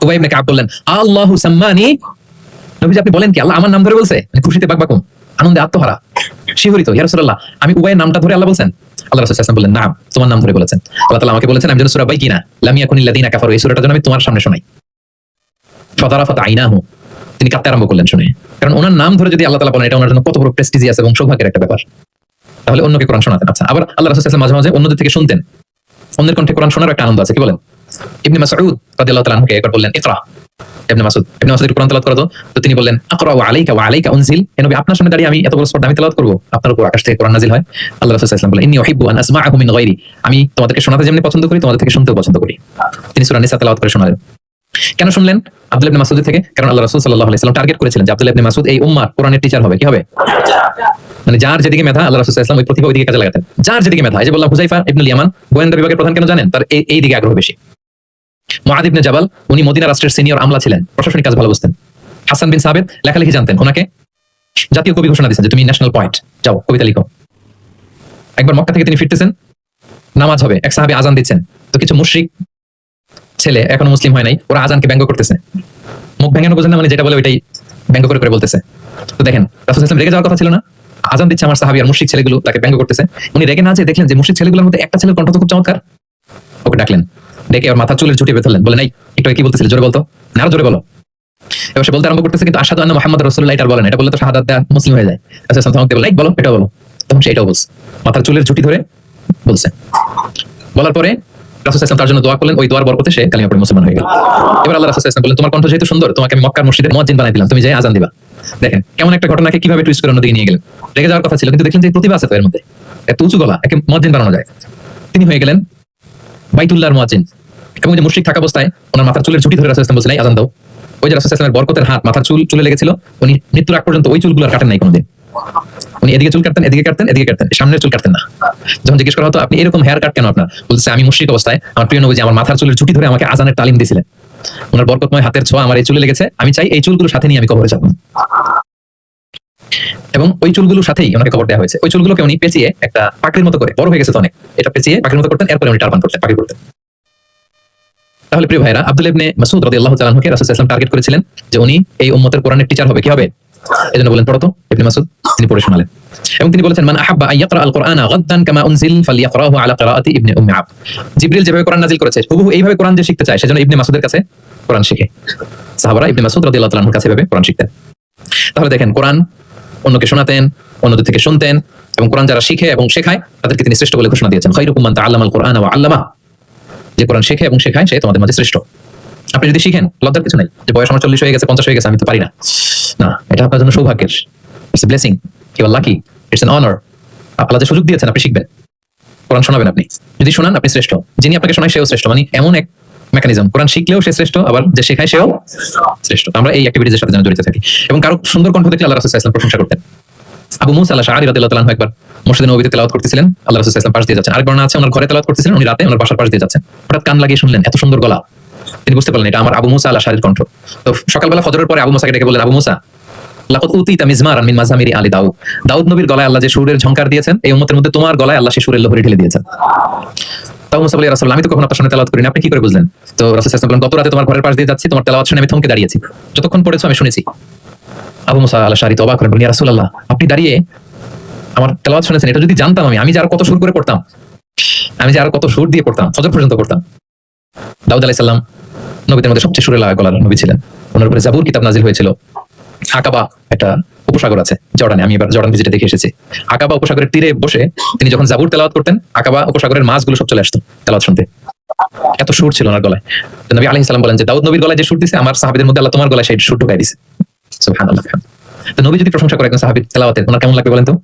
উবাই ইবনে কাব বললেন আল্লাহু সাম্মানি, নবীজি আপনি বলেন কি আল্লাহ আমার নাম ধরে বলছে? মানে খুশিতে বাকবাকুম, আনন্দে আত্মহারা, শিহরিত, ইয়া রাসূলুল্লাহ আমি উবাইয়ের নামটা ধরে আল্লাহ বলছেন? আল্লাহ রাসূল সাল্লাল্লাহু আলাইহি ওয়াসাল্লাম বললেন নাম, তোমার নাম ধরে বলেছেন। আল্লাহ তাআলা আমাকে বলেছেন আমি যেন সূরা বাইকিনা লাম ইয়াকুনিল লাযিনা কাফারু, এই সূরাটা যেন আমি তোমার সামনে শোনাই। ফাদারাফাত আইনাহু, তিনি কাঁদতে আরম্ভ করলেন শুনে, কারণ ওনার নাম ধরে যদি আল্লাহ তাআলা বলেন এটা ওনার জন্য কত বড় প্রেস্টিজিয়াস এবং সৌভাগ্যের একটা ব্যাপার। তাহলে অন্যকে কোরআন শোনাতেন। আচ্ছা আবার আল্লাহ রাসূল সাল্লাল্লাহু আলাইহি ওয়াসাল্লাম মাঝে মাঝে অন্যদের থেকে শুনতেন অন্যের কণ্ঠে কোরআন শোনার একটা আনন্দ আছে, কি বলেন? ইবনে মাসউদ রাদিয়াল্লাহু তাআলা আনহুকে একবার বললেন ইকরা, ইবনে মাসউদ কোরআন তেলাওয়াত করো তো তিনি বললেন আকরা ওয়া আলাইকা উনজিল, হে নবী আপনার সামনে দাঁড়িয়ে আমি এত বড় স্পর্ধা আমি তেলাওয়াত করব, আপনার উপর আকাশ থেকে কোরআন নাজিল হয়। আল্লাহ রাসূল সাল্লাল্লাহু আলাইহি ওয়াসাল্লাম বলেন ইন্নী উহিব্বু আন আসমাআহু মিন গায়রি, আমি তোমাদেরকে শোনাতে যেমনি পছন্দ করি তোমাদের থেকে শুনতেও পছন্দ করি। তিনি সূরা নিসা তেলাওয়াত করে শোনালেন। কেন শুনলেন? আব্দুল্লাহ ইবনে মাসউদ থেকে, কারণ আল্লাহ রাসূল সাল্লাল্লাহু আলাইহি ওয়াসাল্লাম টার্গেট করেছিলেন যে আব্দুল্লাহ ইবনে মাসউদ এই উম্মার কোরআনের টিচার হবে। কি হবে? মানে যার যেদিকে মেধা আল্লাহ রাসূল সাল্লাল্লাহু আলাইহি ওয়াসাল্লাম ওই প্রতিভা ওইদিকে কাজে লাগাতেন। যার যেদিকে মেধা, এই যে বললাম হুযায়ফা ইবনুল ইয়ামান গোয়েন্দা বিভাগের প্রধান, কেন জানেন? তার এই দিকে আগ্রহ বেশি। মুআদ ইবনে জাবাল উনি মদিনা রাষ্ট্রের সিনিয়র আমলা ছিলেন, প্রশাসনিক কাজ ভালো বুঝতেন। হাসান বিন সাবিত লেখালেখি জানতেন, ওনাকে জাতীয় কবি ঘোষণা দিয়েছেন যে তুমি ন্যাশনাল পয়েন্ট, যাও কবিতা লিখো। একবার মক্কা থেকে তিনি ফিরতেছেন, নামাজ হবে, এক সাহাবী আজান দিচ্ছেন, তো কিছু মুশরিক ছেলে এখনো মুসলিম হয় নাই, ওরা আজানকে ব্যঙ্গ করতেছে। মুখ ভেঙানো বোঝেন না, মানে যেটা বলে ওইটাই ব্যঙ্গ করে করে বলতেছে। তো দেখেন রাসূল সাল্লাল্লাহু আলাইহি ওয়াসাল্লাম রেগে যাওয়ার কথা ছিল না, আজান দিচ্ছে আমার সাহাবী আর মুশরিক ছেলেগুলো তাকে ব্যঙ্গ করতেছে। উনি রেগে না যে দেখলেন যে মুশরিক ছেলেগুলোর মধ্যে একটা ছেলের কণ্ঠ তো খুব চমৎকার, ওকে ডাকলেন, ডেকে ওর মাথা চুলের ঝুঁটি বেঁধে ধরলেন, বলে নাই একটু কি বলতেছিল জোরে বলতো, না আরো জোরে বলো। এবার সে বলতে আরম্ভ করতেছে, কিন্তু আশহাদু আন্না মুহাম্মাদুর রাসূলুল্লাহ এটা বলেন, এটা বললে তো শাহাদাত দেয়া মুসলিম হয়ে যায়। রাসূল সাল্লাল্লাহু আলাইহি ওয়াসাল্লাম বলো এটা বলো, তখন সে এটাও বলছে, মাথার চুলের ঝুঁটি ধরে বলছে। বলার পরে রাসূল সাল্লাল্লাহু আলাইহি ওয়াসাল্লাম তার জন্য দোয়া করলেন, ওই দোয়ার বরকতে সে কালিমা পড়ে মুসলমান হয়ে গেল। এবার আল্লাহ রাসূল সাল্লাল্লাহু আলাইহি ওয়াসাল্লাম বললেন তোমার কণ্ঠ যেহেতু সুন্দর, তোমাকে আমি মক্কার মসজিদের মুয়াজ্জিন বানাই দিলাম, তুমি যাই আজান দিবা। দেখেন কেমন একটা ঘটনাকে কিভাবে টুইস্ট করে অন্যদিকে নিয়ে গেলেন। রেগে যাওয়ার কথা ছিল, কিন্তু দেখলেন যে প্রতিভা আছে তো এর মধ্যে, এত উঁচু গলা, একে মুয়াজ্জিন বানানো যায়। তিনি হয়ে গেলেন বাইতুল্লাহর মুয়াজ্জিন। এবং যে মুশরিক থাকা অবস্থায় ওনার মাথার চুলের ঝুঁটি ধরে রাসূল সাল্লাল্লাহু আলাইহি ওয়াসাল্লাম বলছিলেন আজান দাও। ওই যে রাসূল সাল্লাল্লাহু আলাইহি ওয়াসাল্লামের বরকতের হাত মাথার চুলে লেগেছিল, উনি মৃত্যুর আগ পর্যন্ত ওই চুলগুলো আর কাটেন নাই কোনোদিন। উনি এদিকে চুল কাটতেন, এদিকে কাটতেন, এদিকে কাটতেন, সামনের চুল কাটতেন না। যখন জিজ্ঞেস করা হতো আপনি এরকম হেয়ার কাট কেন আপনার, বলছে আমি মুশরিক অবস্থায় আমার প্রিয় নবী আমার মাথার চুলের ঝুঁটি ধরে আমাকে আজানের তালিম দিয়েছিলেন, ওনার বরকতময় হাতের ছোঁয়া আমার এই চুলে লেগেছে, আমি চাই এই চুলগুলোর সাথে নিয়ে আমি কবরে যাব। এবং ওই চুলগুলোর সাথেই ওনাকে কবর দেওয়া হয়েছে। ওই চুলগুলোকে উনি পেঁচিয়ে একটা পাখির মতো করে, বড় হয়ে গেছে তো অনেক, এটা পেঁচিয়ে পাখির মতো করতেন, এরপরে উনি টারবান করতেন, পাখি করতেন। তাহলে প্রিয় ভাইরা, আব্দুল্লাহ ইবনে মাসউদ রাদিয়াল্লাহু তাআলা আনহুকে রাসূল সাল্লাল্লাহু আলাইহি ওয়াসাল্লাম টার্গেট করেছিলেন যে উনি এই উম্মতের কোরআনের টিচার হবে। কি হবে? এজন্য বলেন পড়ো তো ইবনে মাসউদ, তিনি পড়ে শোনালেন। এবং তিনি বলেছেন মান আহাব্বা আন ইয়াকরা আল কুরআনা গাদ্দান কামা উনজিল ফালইয়াকরাহু আলা কিরাআতি ইবনে উম্মি আবদ। জিবরিল যেভাবে কোরআন নাযিল করেছে হুবহু এইভাবে কোরআন যে শিখতে চায়, সেজন্য ইবনে মাসউদের কাছে কোরআন শিখে। সাহাবারা ইবনে মাসউদ রাদিয়াল্লাহু তাআলা আনহুর কাছে এভাবে কোরআন শিখতেন। তাহলে দেখেন কোরআন অন্যকে শোনাতেন, অন্যদের থেকে শুনতেন, এবং কোরআন যারা শিখে এবং শেখায় তাদেরকে তিনি শ্রেষ্ঠ বলে ঘোষণা দিয়েছেন। খায়রুকুম মান তাআল্লামাল কুরআনা ওয়া আল্লামা, যে কোরআন শেখে এবং শেখায় সে তোমাদের মাঝে শ্রেষ্ঠ। আপনি যদি শিখেন লজ্জার কিছু নাই, যে বয়স আমার 40 হয়ে গেছে 50 হয়ে গেছে আমি তো পারি না, না, এটা আপনার জন্য সৌভাগ্যের, it's a blessing, you are lucky, it's an honour. আল্লাহ যে সুযোগ দিয়েছেন আপনি শিখবেন, কোরআন শোনাবেন, আপনি যদি শোনান আপনি শ্রেষ্ঠ, যিনি আপনাকে শোনায় সেও শ্রেষ্ঠ। মানে এমন এক মেকানিজম, কোরআন শিখলেও সে শ্রেষ্ঠ, আবার যে শেখায় সেও শ্রেষ্ঠ। আমরা এই অ্যাক্টিভিটিজের সাথে যেন জড়িত থাকি। এবং কারো সুন্দর কণ্ঠ দেখলে আল্লাহ রাসূল সাল্লাল্লাহু আলাইহি ওয়াসাল্লাম প্রশংসা করতেন। আবু মুসা আল-আশআরী রাদিয়াল্লাহু তাআলা আনহু একবার মসজিদে নববীতে তেলাওয়াত করতেছিলেন, আল্লাহ রাসূল সাল্লাল্লাহু আলাইহি ওয়াসাল্লাম পাশ দিয়ে যাচ্ছেন। আরেক বর্ণনা আছে ওনার ঘরে তেলাওয়াত করতেছিলেন, উনি রাতে ওনার বাসার পাশ দিয়ে যাচ্ছেন, হঠাৎ কান লাগিয়ে শুনলেন এত সুন্দর গলা, তিনি বুঝতে পারলেন এটা আমার আবু মুসা আল-আশআরীর কণ্ঠ। তো সকালবেলা ফজরের পরে আবু মুসাকে ডেকে বললেন, আবু মুসা লাকাদ উতিতা মিজমারান মিন মাযামিরি আলি দাউদ, দাউদ নবীর গলায় আল্লাহ যে সুরের ঝংকার দিয়েছেন, এই উম্মতের মধ্যে তোমার গলায় আল্লাহ সেই সুরের লহরী ঢেলে দিয়েছেন। তাও মুসা বলে, ইয়া রাসূলুল্লাহ আমি তো কখনো আপনার সামনে তেলাওয়াত করিনি, আপনি কি করে বুঝলেন? তো রাসূল সাল্লাল্লাহু আলাইহি ওয়াসাল্লাম বলেন, গত রাতে তোমার ঘরের পাশ দিয়ে যাচ্ছি, তোমার তেলাওয়াত শুনে আমি থমকে দাঁড়িয়েছি, যতক্ষণ পড়েছো আমি শুনেছি। আবু মুসা আল-আশআরী তওবা করেন, বলেন, ইয়া রাসূলুল্লাহ আপনি দাঁড়িয়ে আমার তেলাওয়াত শুনেছেন, এটা যদি জানতাম আমি যে আর কত সুর করে পড়তাম, আমি যে আর কত সুর দিয়ে পড়তাম, ফজর পর্যন্ত পড়তাম। দাউদ আলাইহিস সালাম নবীদের মধ্যে সবচেয়ে সুরে লাগা গলার নবী ছিলেন। ওনার উপরে জাবুর কিতাব নাজিল হয়েছিল। আকাবা একটা উপসাগর আছে জর্ডানে, আমি এবার জর্ডান ভিজিটে দেখে এসেছি। আকাবা উপসাগরের তীরে বসে তিনি যখন জাবুর তেলাওয়াত করতেন, আকাবা উপসাগরের মাছগুলো সব চলে আসতো তেলাওয়াত শুনতে, এত সুর ছিল ওনার গলায়। তো নবী আলাইহিস সালাম বলেন যে দাউদ নবীর গলায় যে সুর দিয়েছে, আমার সাহাবীদের মধ্যে আল্লাহ তোমার গলায় সেই সুর ঢুকাই দিয়েছে। সুবহানাল্লাহ। তো নবী যদি প্রশংসা করে একজন সাহাবীর তেলাওয়াতের, ওনার কেমন লাগবে বলেন তো?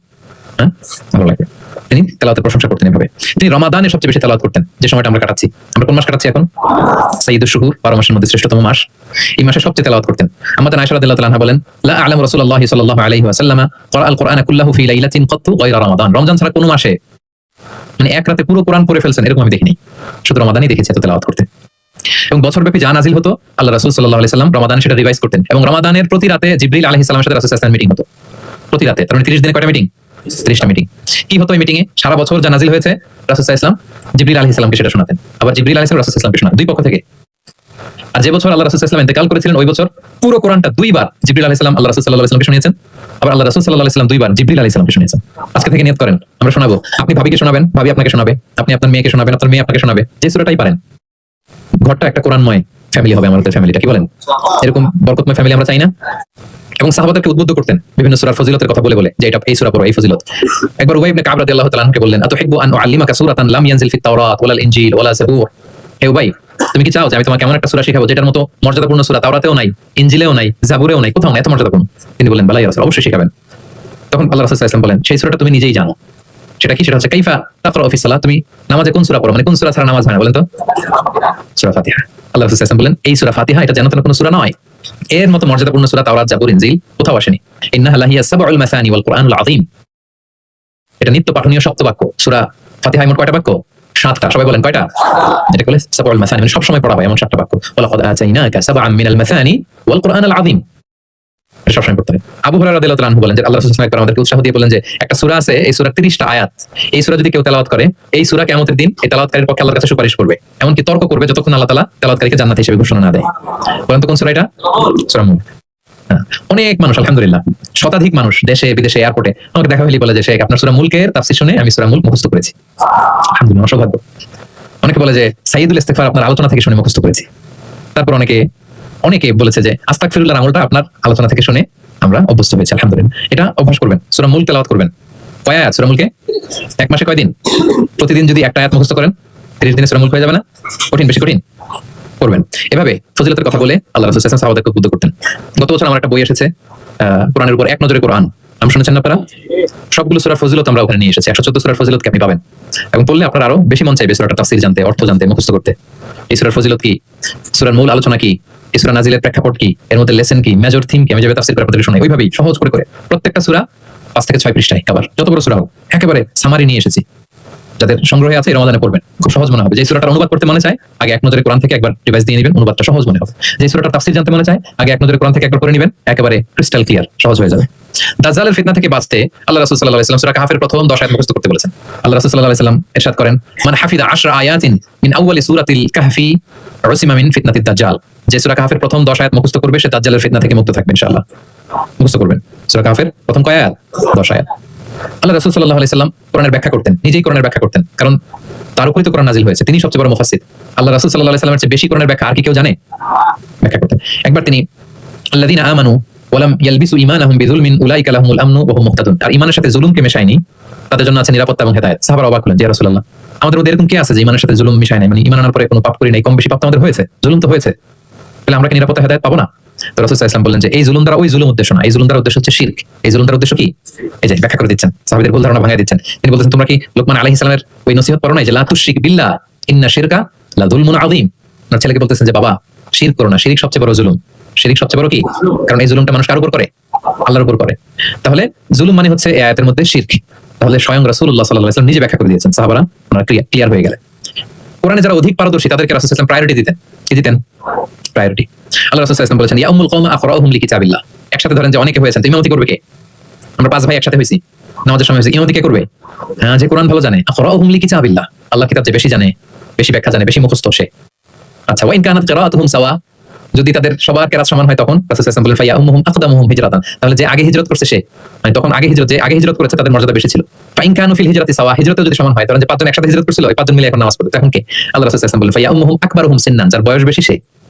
হ্যাঁ, ভালো লাগবে। তিনি তেলাওয়াতের প্রশংসা করতেন এভাবে। তিনি রমাদানে সবচেয়ে বেশি তেলাওয়াত করতেন, যে সময়টা আমরা কাটাচ্ছি। আমরা কোন মাস কাটাচ্ছি এখন? সাইয়্যিদুশ শুহুর, 12 মাসের মধ্যে শ্রেষ্ঠতম মাস। এই মাসে সবচেয়ে তেলাওয়াত করতেন। আমাদের আয়েশা রাদিয়াল্লাহু তাআলা আনহা বলেন, লা আ'লামু রাসূলুল্লাহ সাল্লাল্লাহু আলাইহি ওয়াসাল্লাম ক্বারাআল কুরআনা কুল্লাহু ফি লাইলাতিন ক্বাত্তু গায়রা রমাদান। রমজান ছাড়া কোন মাসে মানে এক রাতে পুরো কোরআন পড়ে ফেলছেন এরকম আমি দেখিনি, শুধু রমাদানেই দেখেছি এত তেলাওয়াত করতে। এবং বছরব্যাপী যা নাজিল হতো আল্লাহ রাসূল সাল্লাল্লাহু আলাইহি ওয়াসাল্লাম রমাদানে সেটা রিভাইজ করতেন। এবং রমাদানের প্রতি রাতে জিবরিল আলাইহিস সালামের সাথে রাসূল সাল্লাল্লাহু আলাইহি ওয়াসাল্লাম মিটিং হতো প্রতি রাতে। তার মানে 30 দিনে কয়টা মিটিং? 30টা মিটিং। কি হতো এই মিটিং এ? সারা বছর যা নাজিল হয়েছে রাসূল সাল্লাল্লাহু আলাইহি ওয়াসাল্লাম জিবরিল আলাইহিস সালামকে সেটা শোনাতেন, আবার জিবরিল আলাইহিস সালাম রাসূল সাল্লাল্লাহু আলাইহি ওয়াসাল্লামকে শোনাতেন, দুই পক্ষ থেকে। আর যে বছর আল্লাহ রাসূল সাল্লাল্লাহু আলাইহি ওয়াসাল্লাম ইন্তেকাল করেছিলেন, ওই বছর পুরো কোরআনটা দুইবার জিবরিল আলাইহিস সালাম আল্লাহ রাসূল সাল্লাল্লাহু আলাইহি ওয়াসাল্লামকে শুনিয়েছেন, আবার আল্লাহ রাসূল সাল্লাল্লাহু আলাইহি ওয়াসাল্লাম দুইবার জিবরিল আলাইহিস সালামকে শুনিয়েছেন। আজকে থেকে নিয়ত করেন আমরা শোনাবো, আপনি ভাবিকে শোনাবেন, ভাবি আপনাকে শোনাবে, আপনি আপনার মেয়েকে শোনাবেন, আপনার মেয়ে আপনাকে শোনাবে, যে সূরাটাই পারেন। ঘরটা একটা কোরআনময় ফ্যামিলি হবে আমাদের ফ্যামিলিটা, কি বলেন? এরকম বরকতময় ফ্যামিলি আমরা চাই না? এবং সাহাবাদেরকে উদ্বুদ্ধ করতেন বিভিন্ন সূরার ফজিলতের কথা বলে বলে যে এটা এই সূরা পড়ো, এই ফজিলত। একবার উবাই ইবনে কাব রাদিয়াল্লাহু তাআলা আনহুকে বললেন, আতুহিব্বু আন উআল্লিমাকা সূরাতান লাম ইয়ানজিল ফিত তাওরাত ওয়ালাল ইনজিল ওয়ালা যাবুর। হে উবাই, তুমি কি চাও যে আমি তোমাকে এমন একটা সূরা শেখাবো যেটার মতো মর্যাদাপূর্ণ সূরা তাওরাতেও নাই, ইনজিলেও নাই, জাবুরেও নাই, কোথাও নাই এত মর্যাদাপূর্ণ? তিনি বললেন, বালা ইয়া রাসূল, অবশ্যই শেখাবেন। তখন আল্লাহ রাসূল সাল্লাল্লাহু আলাইহি ওয়াসাল্লাম বলেন, সেই সূরাটা তুমি নিজেই জানো। সেটা কি? সেটা হচ্ছে কাইফা তাকরাউ ফিস সালাত, তুমি নামাজে কোন সূরা পড়ো, মানে কোন সূরা ছাড়া নামাজ হয় না বলেন তো? সূরা ফাতিহা। আল্লাহ রাসূল সাল্লাল্লাহু আলাইহি ওয়াসাল্লাম বলেন, এই সূরা ফাতিহা এটা জান্নাতের কোনো সূরা নয়, এর মতো মর্যাদাপূর্ণ সূরা তাওরাত, জাবুর, ইনজিল কোথাও আসেনি। ইন্নাহা লাহিয়া সাবউল মাসানি ওয়াল কুরআনুল আযীম, এটা নিত্য পাঠনীয় সপ্ত বাক্য। সূরা ফাতিহায় মোট কয়টা বাক্য? 7টা। সবাই বলেন কয়টা? এটা বলে সাবউল মাসানি, মানে সব সময় পড়া হয় এমন 7টা বাক্য। ওয়ালাকাদ আতাইনাকা সাবআন মিনাল মাসানি ওয়াল কুরআনুল আযীম, সব সময় পড়তে হয়। আবু হুরায়রা রাদিয়াল্লাহু তাআলা আনহু বলেন যে আল্লাহ রাসূল সাল্লাল্লাহু আলাইহি ওয়াসাল্লাম আমাদেরকে উৎসাহ দিয়ে বলেন যে একটা সূরা আছে, এই সূরার 30টা আয়াত, এই সূরা যদি কেউ তেলাওয়াত করে, এই সূরা কিয়ামতের দিন এই তেলাওয়াতকারীর পক্ষে আল্লাহর কাছে সুপারিশ করবে, এমনকি তর্ক করবে যতক্ষণ আল্লাহ তাআলা তেলাওয়াতকারীকে জান্নাত হিসেবে ঘোষণা না দেয়। বলেন তো কোন সূরা এটা? সূরা মুলক। অনেক মানুষ, আলহামদুলিল্লাহ শতাধিক মানুষ দেশে বিদেশে এয়ারপোর্টে আমাকে দেখা হইলে বলে যে শেখ আপনার সূরা মুলকের তাফসীর শুনে আমি সূরা মুলক মুখস্থ করেছি। আলহামদুলিল্লাহ, সৌভাগ্য। অনেকে বলে যে সাইয়্যিদুল ইস্তিগফার আপনার আলোচনা থেকে শুনে মুখস্থ করেছি। তারপর অনেকে বলেছে যে আস্তাগফিরুল্লাহর আমলটা আপনার আলোচনা থেকে শুনে আমরা অভ্যস্ত হয়েছি। আলহামদুলিল্লাহ, এটা অভ্যাস করবেন। সূরা মুলক তেলাওয়াত করবেন। কয় আয়াত সূরা মুলকে? এক মাসে কয় দিন? প্রতিদিন যদি একটা আয়াত মুখস্থ করেন 30 দিনে সূরা মুলক হয়ে যাবে না? কঠিন? বেশি কঠিন? করবেন। এভাবে ফজিলতের কথা বলে আল্লাহ রাসূল সাল্লাল্লাহু আলাইহি ওয়াসাল্লাম সাহাবাদেরকে উদ্বুদ্ধ করতেন। গত বছর আমার একটা বই এসেছে, কোরআনের উপর এক নজরে কোরআন, নাম শুনেছেন না আপনারা? সবগুলো সূরার ফজিলত আমরা ওখানে নিয়ে এসেছি। 114 সূরার ফজিলতকে আপনি পাবেন, এবং পড়লে আপনার আরো বেশি মন চাইবে সূরাটার তাফসীর জানতে, অর্থ জানতে, মুখস্থ করতে। এই সূরার ফজিলত কি, সূরার মূল আলোচনা কি, এই সূরা নাজিলের প্রেক্ষাপট কি, এর মধ্যে লেসন কি, মেজর থিম কি, আমি যেভাবে তাফসীর করে আপনাদের শোনাই ওইভাবেই সহজ করে করে প্রত্যেকটা সূরা 5 থেকে 6 পৃষ্ঠায় কভার, যত বড় সূরা হোক একেবারে সামারি নিয়ে এসেছি। যাদের সংগ্রহে আছে এই রমাদানে পড়বেন, খুব সহজ মনে হবে। যে সূরাটার অনুবাদ করতে মনে চায় আগে এক নজরে কোরআন থেকে একবার রিভাইজ দিয়ে নেবেন, অনুবাদটা সহজ মনে হবে। যে সূরাটার তাফসীর জানতে মনে চায় আগে এক নজরে কোরআন থেকে একবার পড়ে নেবেন, একেবারে ক্রিস্টাল ক্লিয়ার, সহজ হয়ে যাবে। দাজ্জালের ফিতনা থেকে বাঁচতে আল্লাহ রাসূল সাল্লাল্লাহু আলাইহি ওয়াসাল্লাম সূরা কাহফের প্রথম 10 আয়াত মুখস্থ করতে বলেছেন। আল্লাহ রাসূল সাল্লাল্লাহু আলাইহি ওয়াসাল্লাম ইরশাদ করেন, মান হাফিযা 10 আয়াতিন মিন আউয়ালি সূরাতিল কাহফি উসিমা মিন ফিতনাতিদ দাজ্জাল, যে সূরা কাহফের প্রথম 10 আয়াত মুখস্থ করবে সে দাজ্জালের ফিতনা থেকে মুক্ত থাকবে ইনশাআল্লাহ। মুখস্থ করবেন সূরা কাহফের প্রথম কয় আয়াত? 10 আয়াত। আল্লাহ রাসূল সাল্লাল্লাহু আলাইহি ওয়াসাল্লাম কোরআনের ব্যাখ্যা করতেন, নিজেই কোরআনের ব্যাখ্যা করতেন, কারণ তার উপরই তো কোরআন নাজিল হয়েছে, তিনি সবচেয়ে বড় মুফাসসির। আল্লাহ রাসূল সাল্লাল্লাহু আলাইহি ওয়াসাল্লামের চেয়ে বেশি কোরআনের ব্যাখ্যা আর কি কেউ জানে? ব্যাখ্যা করতেন। একবার তিনি আল্লাযীনা আমানু ওয়া লাম ইয়ালবিসু ঈমানাহুম বিযুলমিন উলাইকা লাহুমুল আমনু ওয়া হুম মুহতাদুন, আর ঈমানের সাথে জুলুমকে মেশায়নি, তাদের জন্য আছে নিরাপত্তা এবং হেদায়েত। সাহাবারা অবাক হলেন, ইয়া রাসূলুল্লাহ, আমাদের মধ্যে এরকম কে আছে যে ঈমানের সাথে জুলুম মিশায় নাই, মানে ঈমান আনার পরে কোনো পাপ করি নাই, কম বেশি পাপ তো আমাদের হয়েছে, জুলুম তো হয়েছে, তাহলে আমরা কি নিরাপত্তা হেদায়েত পাবো না? তো রাসূল সাল্লাল্লাহু আলাইহি ওয়াসাল্লাম বললেন যে এই জুলুম দ্বারা ওই জুলুম উদ্দেশ্য না, এই জুলুম দ্বারা উদ্দেশ্য হচ্ছে শিরক। এই জুলুম দ্বারা উদ্দেশ্য কি? এই যে ব্যাখ্যা করে দিচ্ছেন, সাহাবীদের ভুল ধারণা ভাঙিয়ে দিচ্ছেন। তিনি বলতেছেন, তোমরা কি লোকমান আলাইহিস সালামের ওই নসিহত পড়ো না যে লা তুশরিক বিল্লাহ ইন্না শিরকা লা যুলমুন আযীম? আপনার ছেলেকে বলতেছেন যে বাবা শিরক করো না, শিরক সবচেয়ে বড় জুলুম। শিরক সবচেয়ে বড় কি? কারণ এই জুলুমটা মানুষ কার উপর করে? আল্লাহর উপর করে। তাহলে জুলুম মানে হচ্ছে এই আয়াতের মধ্যে শিরক। তাহলে স্বয়ং রাসূলুল্লাহ সাল্লাল্লাহু আলাইহি ওয়াসাল্লাম নিজে ব্যাখ্যা করে দিয়েছেন, সাহাবারা ওনারা ক্লিয়ার হয়ে গেলেন। কোরআনে যারা অধিক পারদর্শী তাদেরকে রাসূল সাল্লাল্লাহু আলাইহি ওয়াসাল্লাম প্রায়োরিটি দিতেন। কি দিতেন? প্রায়োরিটি। আল্লাহ রাসূল সাল্লাল্লাহু আলাইহি ওয়াসাল্লাম বলেছেন, ইয়া উম্মুল কওম আকরাউহুম লিকিতাবিল্লাহ। একসাথে ধরেন যে অনেকে হয়েছেন, তো ইমামতি করবে কে? আমরা 5 ভাই একসাথে হইছি, নামাজের সময় হইছে, ইমামতি কে করবে? হ্যাঁ, যে কোরআন ভালো জানে। আকরাউহুম লিকিতাবিল্লাহ, আল্লাহ কিতাব যে বেশি জানে, বেশি ব্যাখ্যা জানে, বেশি মুখস্থ সে। আচ্ছা, ওয়া ইন কানাত কিরাআতুহুম সাওয়া, যদি তাদের সবার কেরাত সমান হয় তখন রাসূল সাল্লাল্লাহু আলাইহি ওয়াসাল্লাম বলেন ফায়া উম্মুহুম আকদামুহুম হিজরাতান, তাহলে যে আগে হিজরত করছে সে, মানে তখন আগে হিজরত করেছে তাদের মর্যাদা বেশি ছিল। ফাইন কানু ফিল হিজরাতি সাওয়া, হিজরতে যদি সমান হয়, তাহলে যে 5 জন একসাথে হিজরত করছিল ওই 5 জন মিলে এখন নামাজ পড়ে, তখন কে? আল্লাহ রাসূল সাল্লাল্লাহু আলাইহি ওয়াসাল্লাম বলেন ফায়া উম্মুহুম আকবারুহুম সিন্নান, যার বয়স বেশি সে,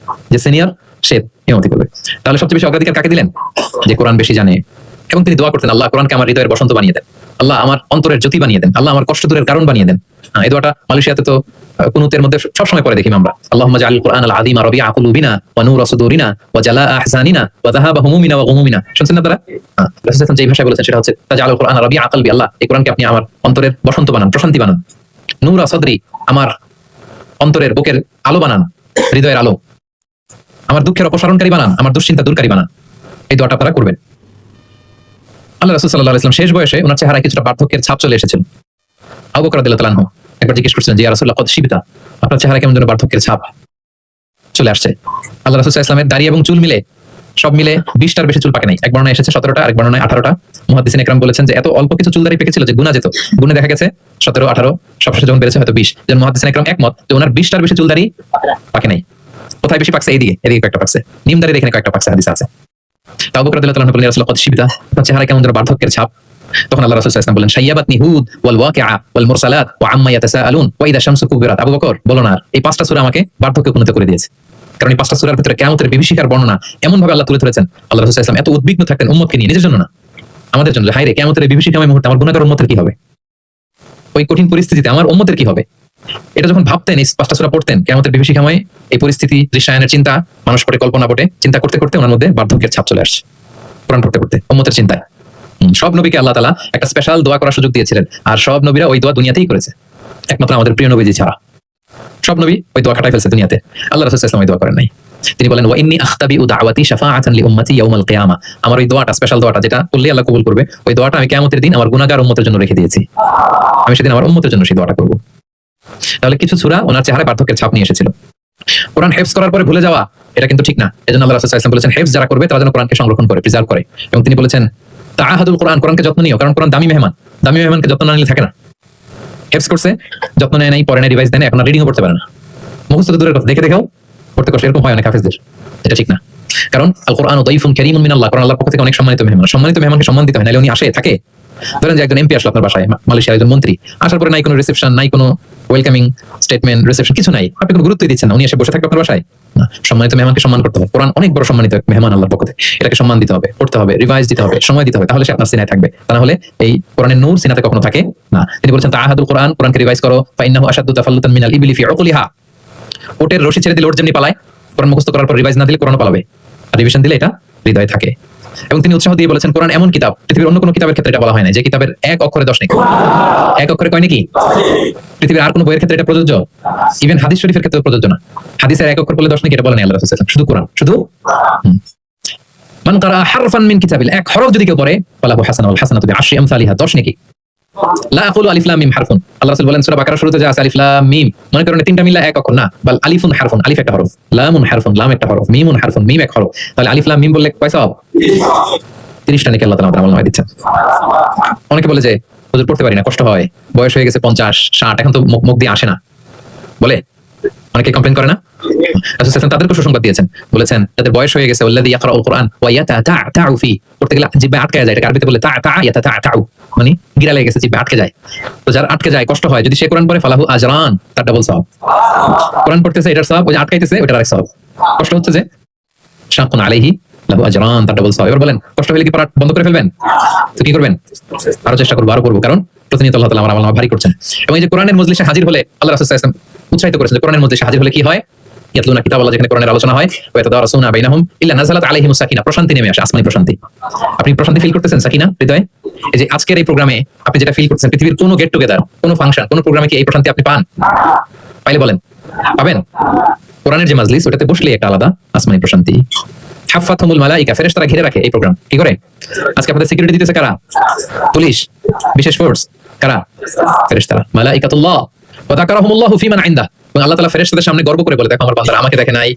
যে সিনিয়র সে ইমামতি করবে। তাহলে সবচেয়ে বেশি অগ্রাধিকার কাকে দিলেন? যে কোরআন বেশি জানে। এবং তিনি দোয়া করতেন, আল্লাহ কোরআনকে আমার হৃদয়ের বসন্ত বানিয়ে দেন, আল্লাহ আমার অন্তরের জ্যোতি বানিয়ে দেন, আল্লাহ আমার কষ্ট দূরের কারণ বানিয়ে দেন। এই দোয়াটা মালয়েশিয়াতে তো কুনুতের মধ্যে সব সময় পড়ে দেখি আমরা, আল্লাহুম্মা জাআল কুরআনাল আযীমা রাবিআ কুলুবিনা ওয়া নূরা সুদুরিনা ওয়া জালাআ আহজানিনা ওয়া যাহাবা হুমুমিনা ওয়া গুমুমিনা। শুনছেন না তারা? রাসূল যে ভাষায় বলেছেন সেটা হচ্ছে তাজআলুল কুরআনা রাবিআ কলবি, আল্লাহ এই কোরআনকে আপনি আমার অন্তরের বসন্ত বানান, প্রশান্তি বানান। নূরা সাদরি, আমার অন্তরের বুকের আলো বানান, হৃদয়ের আলো। আমার দুঃখের অপসারণকারী বানান, আমার দুশ্চিন্তা দূরকারী বানান। এই দোয়াটা আপনারা করবেন। আল্লাহ রাসূল সাল্লাল্লাহু আলাইহি ওয়াসাল্লাম শেষ বয়সে ওনার চেহারায় কিছুটা বার্ধক্যের ছাপ চলে এসেছিল। আবু বকর রাদিয়াল্লাহু তাআলা আনহু একবার জিজ্ঞেস করছিলেন যে ইয়া রাসূলুল্লাহ কদ শিবতা, আপনার চেহারা কেমন যেন বার্ধক্যের ছাপ চলে আসছে। আল্লাহ রাসূল সাল্লাল্লাহু আলাইহি ওয়াসাল্লামের দাড়ি এবং চুল মিলে সব মিলে 20টার বেশি চুল পাকে নাই। এক বর্ণনায় এসেছে 17টা, আরেক বর্ণনায় 18টা। মুহাদ্দিসিন ইকরাম বলেছেন যে এত অল্প কিছু চুল দাড়ি পেকেছিল যে গুণা যেত, গুণে দেখা গেছে 17, 18, সবশেষে যখন বেড়েছে হয়তো 20। যেন মুহাদ্দিসিন ইকরাম একমত যে ওনার 20টার বেশি চুল দাড়ি পাকে নাই। কোথায় বেশি পাকছে? এদিকে কয়েকটা পাকছে, নিম দাড়ির এখানে কয়েকটা পাকছে, হাদিস আছে। আবু বকর রাদিয়াল্লাহু তাআলা বলেন ইয়া রাসূলুল্লাহ কদ শিবতা, আপনার চেহারা কেমন যেন বার্ধক্যের ছাপ। তখন আল্লাহ রাসূল সাল্লাল্লাহু আলাইহি ওয়াসাল্লাম বলেন শাইয়াবাতনি হুদ ওয়াল ওয়াকিআ ওয়াল মুরসালাত ওয়া আম্মা ইয়াতাসাআলুন ওয়া ইযা শামসু কুবিরাত। আবু বকর বলো না, এই 5টা সূরা আমাকে বার্ধক্যে উপনীত করে দিয়েছে। কারণ এই 5টা সূরার ভিতরে কিয়ামতের বিভীষিকার বর্ণনা এমন ভাবে আল্লাহ তুলে ধরেছেন, আল্লাহ রাসূল সাল্লাল্লাহু আলাইহি ওয়াসাল্লাম এত উদ্বিগ্ন থাকতেন উম্মতকে নিয়ে, নিজের জন্য না, আমাদের জন্য। হায় রে, কিয়ামতের বিভীষিকাময় মুহূর্তে আমার গুনাহগার উম্মতের কি হবে, ওই কঠিন পরিস্থিতিতে আমার উম্মতের কি হবে, এটা যখন ভাবতেন, এই 5টা সূরা পড়তেন, কিয়ামতের বিভীষিকাময় এই পরিস্থিতি, দৃশ্যায়নের চিন্তা মানুষ পড়ে, কল্পনা পড়ে, চিন্তা করতে করতে ওনার মধ্যে বার্ধক্যের ছাপ চলে আসছে কোরআন পড়তে পড়তে, উম্মতের চিন্তায়। সব নবীকে আল্লাহ তাআলা একটা স্পেশাল দোয়া করার সুযোগ দিয়েছিলেন, আর সব নবীরা ওই দোয়া দুনিয়াতেই করেছে, একমাত্র আমাদের প্রিয় নবীজি ছাড়া। সব নবী ওই দোয়া খাটাই ফেলছে দুনিয়াতে, আল্লাহ রাসূল সাল্লাল্লাহু আলাইহি ওয়াসাল্লাম ওই দোয়া করেন নাই। তিনি বলেন, ওয়া ইন্নী আখতাবিউ দাওয়াতি শাফাআতান লিউম্মতি ইয়াউমাল কিয়ামা, আমার ওই দোয়াটা, স্পেশাল দোয়াটা যেটা করলে আল্লাহ কবুল করবে, ওই দোয়াটা আমি কিয়ামতের দিন আমার গুনাহগার উম্মতের জন্য রেখে দিয়েছি, আমি সেদিন আমার উম্মতের জন্য সেই দোয়াটা করব। তাহলে কিছু সূরা ওনার চেহারায় পার্থক্যের ছাপ নিয়ে এসেছিল। কোরআন হেফজ করার পরে ভুলে যাওয়া, এটা কিন্তু ঠিক না। এজন্য আল্লাহ রাসূল সাল্লাল্লাহু আলাইহি ওয়াসাল্লাম বলেছেন, হেফজ যারা করবে তারা যেন কোরআনকে সংরক্ষণ করে, প্রিজার্ভ করে। এবং তিনি বলেছেন, তাআহাদুল কোরআন, কোরআনকে যত্ন নিও, কারণ কোরআন দামি মেহমান, দামি মেহমানকে যত্ন না নিলে থাকে না। হেফজ করছে, যত্ন নেয় নাই, পরে নাই, রিভাইজ দেয় না, এখন আর রিডিংও পড়তে পারে না, মুখস্থ তো দূরের কথা, দেখে দেখেও পড়তে কষ্ট, এরকম হয় অনেক হাফেজদের। এটা ঠিক না। কারণ আল কোরআনু দাইফুন কারীমুন মিনাল্লাহ, কোরআন আল্লাহর পক্ষ থেকে অনেক সম্মানিত মেহমান। সম্মানিত মেহমানকে সম্মান দিতে হয়, নাহলে উনি আসে থাকে। ধরেন যে একজন এমপি আসলো আপনার বাসায়, মালয়েশিয়ার একজন মন্ত্রী, আসার পরে নাই কোনো রিসেপশন, নাই কোনো ওয়েলকামিং স্টেটমেন্ট, রিসেপশন কিছু নাই, আপনি কোনো গুরুত্বই দিচ্ছেন না, উনি এসে বসে থাকবে আপনার বাসায় না। সম্মানিত মেহমানকে সম্মান করতে হবে, কোরআন অনেক বড় সম্মানিত মেহমান আল্লাহর পক্ষ থেকে, এটাকে সম্মান দিতে হবে, পড়তে হবে, রিভাইজ দিতে হবে, সময় দিতে হবে, তাহলে সে আপনার সিনায় থাকবে। তা না হলে এই কোরআনের নূর সিনাতে কখনো থাকে না। তিনি বলেছেন, তাআহাদুল কোরআন, কোরআনকে রিভাইজ করো, ফাইন্নাহু আশাদ্দু তাফাল্লুতান মিনাল ইবলি ফি উকুলিহা, ওটের রশি ছেড়ে দিলে ওট যেমনি পালায়, কোরআন মুখস্থ করার পর রিভাইজ না দিলে কোরআন পালাবে, আর রিভিশন দিলে এটা হৃদয়ে থাকে। এবং তিনি উৎসাহ দিয়ে বলেছেন, কোরআন এমন কিতাব, পৃথিবীর অন্য কোনো কিতাবের ক্ষেত্রে এটা বলা হয় না, যে কিতাবের এক অক্ষরে 10 নেকি, এক অক্ষরে কয় নাকি। পৃথিবীর আর কোনো বইয়ের ক্ষেত্রে এটা প্রযোজ্য, ইভেন হাদিস শরীফের ক্ষেত্রে প্রযোজ্য না। হাদিসের এক অক্ষর বলে 10 নাকি, এটা বলেন আল্লাহ রাসূল সাল্লাল্লাহু আলাইহি ওয়াসাল্লাম, শুধু কোরআন, শুধু মান কারা হারফান মিন কিতাবিল, এক হরফ যদি কেউ পড়ে, ফালাহু হাসানাতুন ওয়াল হাসানাতু বিআশরি আমসালিহা, 10 নাকি। লা আকুলু আলিফ লাম মিম হারফুন, আল্লাহ রাসূল বলেন সূরা বাকারার শুরুতে যে আছে আলিফ লাম মিম, মনে করেন তিনটা মিলে এক অক্ষর না, বাল আলিফুন হারফুন, আলিফ একটা হরফ, লামুন হারফুন, লাম একটা হরফ, মিমুন হারফুন, মিম এক হরফ, তাহলে আলিফ লাম মিম বললে কয় সওয়াব? 30টা নাকি আল্লাহ তাআলা আমল নামায় দিচ্ছেন। অনেকে বলে যে হুজুর পড়তে পারি না, কষ্ট হয়, বয়স হয়ে গেছে 50 60, এখন তো মুখ দিয়ে আসে না, বলে অনেকে কমপ্লেইন করে না। রাসূল সাল্লাল্লাহু তাদেরকে সুসংবাদ দিয়েছেন, বলেছেন যাদের বয়স হয়ে গেছে, ওয়াল্লাযী ইয়াকরাউল কুরআন ওয়া ইয়াতাতাউ ফি, পড়তে গেলে জিহ্বা আটকে যায়, এটাকে আরবিতে বলে তা ইয়াতাতাউ, মানে গিরা লেগে গেছে, জিহ্বা আটকে যায়। তো যার আটকে যায়, কষ্ট হয়, যদি সে কোরআন পড়ে, ফালাহু আজরান, তার ডাবল সওয়াব। কোরআন পড়তেছে এটার সওয়াব, ওই যে আটকাইতেছে ওটার আরেক সওয়াব। কষ্ট হচ্ছে যে শাকুন আলাইহি লাহু আজরান, তার ডাবল সওয়াব। এবার বলেন, কষ্ট হলে কি পড়া বন্ধ করে ফেলবেন? তো কি করবেন? আরো চেষ্টা করবো, আরো করবো, কারণ প্রতিনিয়ত আল্লাহ তাআলা আমার আমল ভারী করছেন। এবং এই যে কোরআনের মজলিসে হাজির হলে আল্লাহ রাসূল সাল্লাল্লাহু আলাইহি ওয়াসাল্লাম উৎসাহিত করেছেন যে কোরআনের মজলিসে হাজির হলে কি হয়, ইয়াতলুনা কিতাবাল্লাহ, যেখানে কোরআনের আলোচনা হয়, ওয়া ইয়াতাদারাসুনা বাইনাহুম ইল্লা নাযালাত আলাইহিমুস সাকিনা, প্রশান্তি নেমে আসে, আসমানি প্রশান্তি। আপনি প্রশান্তি ফিল করতেছেন সাকিনা হৃদয়ে? এই যে আজকের এই প্রোগ্রামে আপনি যেটা ফিল করতেছেন, পৃথিবীর কোনো গেট টুগেদার, কোনো ফাংশন, কোনো প্রোগ্রামে কি এই প্রশান্তি আপনি পান? পাইলে বলেন, পাবেন? কোরআনের যে মাজলিস, ওটাতে বসলে একটা আলাদা আসমানি প্রশান্তি। হাফাতহুমুল মালাইকা, ফেরেশতারা ঘিরে রাখে এই প্রোগ্রাম। কি করে? আজকে আপনাদের সিকিউরিটি দিতেছে কারা? পুলিশ, বিশেষ ফোর্স, কারা? ফেরেশতারা, মালাইকাতুল্লাহ। ওয়া যাকারাহুমুল্লাহু ফিমান ইনদা, এবং আল্লাহ তাআলা ফেরেশতাদের সামনে গর্ব করে বলে, দেখো আমার বান্দারা আমাকে দেখে নাই,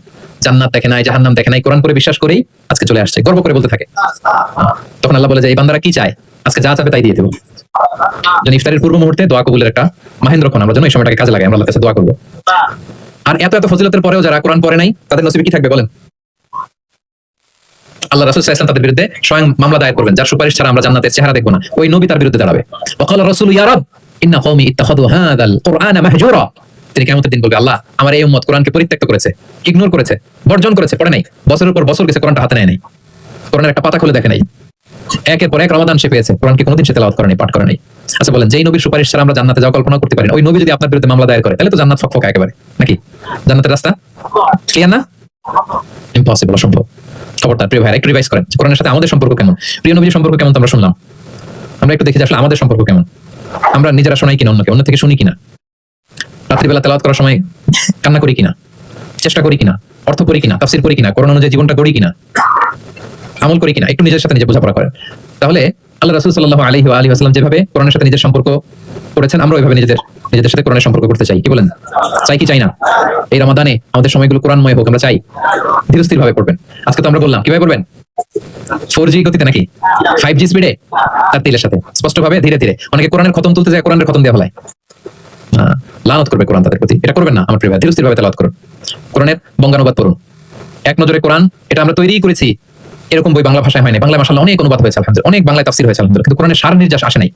জান্নাত দেখে নাই, জাহান্নাম দেখে নাই, কোরআন পড়ে বিশ্বাস করেই আজকে চলে আসছে, গর্ব করে বলতে থাকে। তখন আল্লাহ বলে যে এই বান্দারা কি চায়, আজকে যা চাবে তাই দিয়ে দেব। যেন ইফতারের পূর্ব মুহূর্তে দোয়া কবুলের একটা মাহেন্দ্রক্ষণ, আমরা যেন এই সময়টাকে কাজে লাগাই, আমরা আল্লাহর কাছে দোয়া করব। আর এত এত ফজিলতের পরেও যারা কোরআন পড়ে নাই, তাদের নসিবে কি থাকবে বলেন? আল্লাহ রাসূল সাল্লাল্লাহু আলাইহি ওয়াসাল্লাম তাদের বিরুদ্ধে স্বয়ং মামলা দায়ের করবেন, যার সুপারিশ ছাড়া আমরা জান্নাতের চেহারা দেখব না, ওই নবী তার বিরুদ্ধে দাঁড়াবে। ওয়াকাল রাসূলু ইয়া রাব ইন্না কওমি ইত্তাখাযু হাযাল কুরআনা মাহজুরা, তিনি কিয়ামতের দিন বলবে, আল্লাহ আমার এই উম্মত কোরআনকে পরিত্যক্ত করেছে, ইগনোর করেছে, বর্জন করেছে, পড়ে নাই, বছরের পর বছর গেছে, কোরআনটা হাতে নেয় নাই, কোরআনের একটা পাতা খুলে দেখে নাই, একের পর এক রমাদান সে পেয়েছে, কোরআনকে কোনোদিন সে তেলাওয়াত করে নাই, পাঠ করে নাই। আচ্ছা বলেন, যেই নবীর সুপারিশ ছাড়া আমরা জান্নাতে যাওয়া কল্পনা করতে পারি না, ওই নবী যদি আপনার বিরুদ্ধে মামলা দায়ের করে, তাহলে তো জান্নাত ফকফকা একেবারে, নাকি? জান্নাতের রাস্তা ক্লিয়ার না? ইম্পসিবল, অসম্ভব। খবরদার প্রিয় ভাইরা, একটু রিভাইজ করেন কোরআনের সাথে আমাদের সম্পর্ক কেমন, প্রিয় নবীর সম্পর্ক কেমন আমরা শুনলাম, আমরা একটু দেখি যে আসলে আমাদের সম্পর্ক কেমন। আমরা নিজেরা শোনাই কিনা অন্যকে, অন্য থেকে শুনি কিনা, রাত্রিবেলা তেলাওয়াত করার সময় কান্না করি কিনা, চেষ্টা করি কিনা, অর্থ করি কিনা, তাফসীর করি কিনা, কোরআন অনুযায়ী জীবনটা গড়ি কিনা, আমল করি কিনা, একটু নিজের সাথে নিজে বোঝাপড়া করেন। তাহলে আল্লাহ রাসূল সাল্লাল্লাহু আলাইহি ওয়া আলিহি ওয়াসাল্লাম যেভাবে কোরআনের সাথে নিজের সম্পর্ক করেছেন, আমরা ওইভাবে নিজেদের সাথে কোরআনের সম্পর্ক করতে চাই। কি বলেন? চাই কি চাই না? এই রমাদানে আমাদের সময়গুলো কোরআনময় হোক, আমরা চাই। ধীরস্থির ভাবে পড়বেন। আজকে তো আমরা বললাম কিভাবে পড়বেন, 4G গতিতে নাকি 5G স্পিডে, তার তিলের সাথে স্পষ্ট ভাবে ধীরে ধীরে। অনেকে কোরআনের খতম তুলতে যায়, কোরআনের খতম দেওয়া ফেলায়, লানত করবে কোরআন তাদের প্রতি, এটা করবেন না আমার প্রিয় ভাই। ধীরস্থির ভাবে তেলাওয়াত করুন, কোরআনের বঙ্গানুবাদ পড়ুন, এক নজরে কোরআন, এটা আমরা তৈরি করেছি এরকম বই বাংলা ভাষায় হয় না। বাংলা মাশাআল্লাহ অনেক অনুবাদ হয়েছে আলহামদুলিল্লাহ, অনেক বাংলায় তাফসীর হয়েছে আলহামদুলিল্লাহ, কিন্তু কোরআনের সার নির্যাস আসে নাই।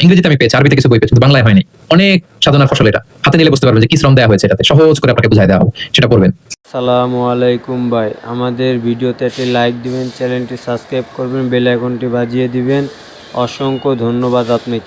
ইংরেজিতে আমি পেয়েছি, আরবিতে কিছু বই পেয়েছি, কিন্তু বাংলায় হয়নি। অনেক সাধনার ফসল এটা, হাতে নিলে বুঝতে পারবেন যে কি শ্রম দেওয়া হয়েছে এটাতে, সহজ করে আপনাকে বুঝাই দেওয়া হবে, সেটা পড়বেন। আসসালামু আলাইকুম ভাই, আমাদের ভিডিওতে একটি লাইক দিবেন, চ্যানেলটি সাবস্ক্রাইব করবেন, বেল আইকনটি বাজিয়ে দিবেন। অসংখ্য ধন্যবাদ আপনাকে।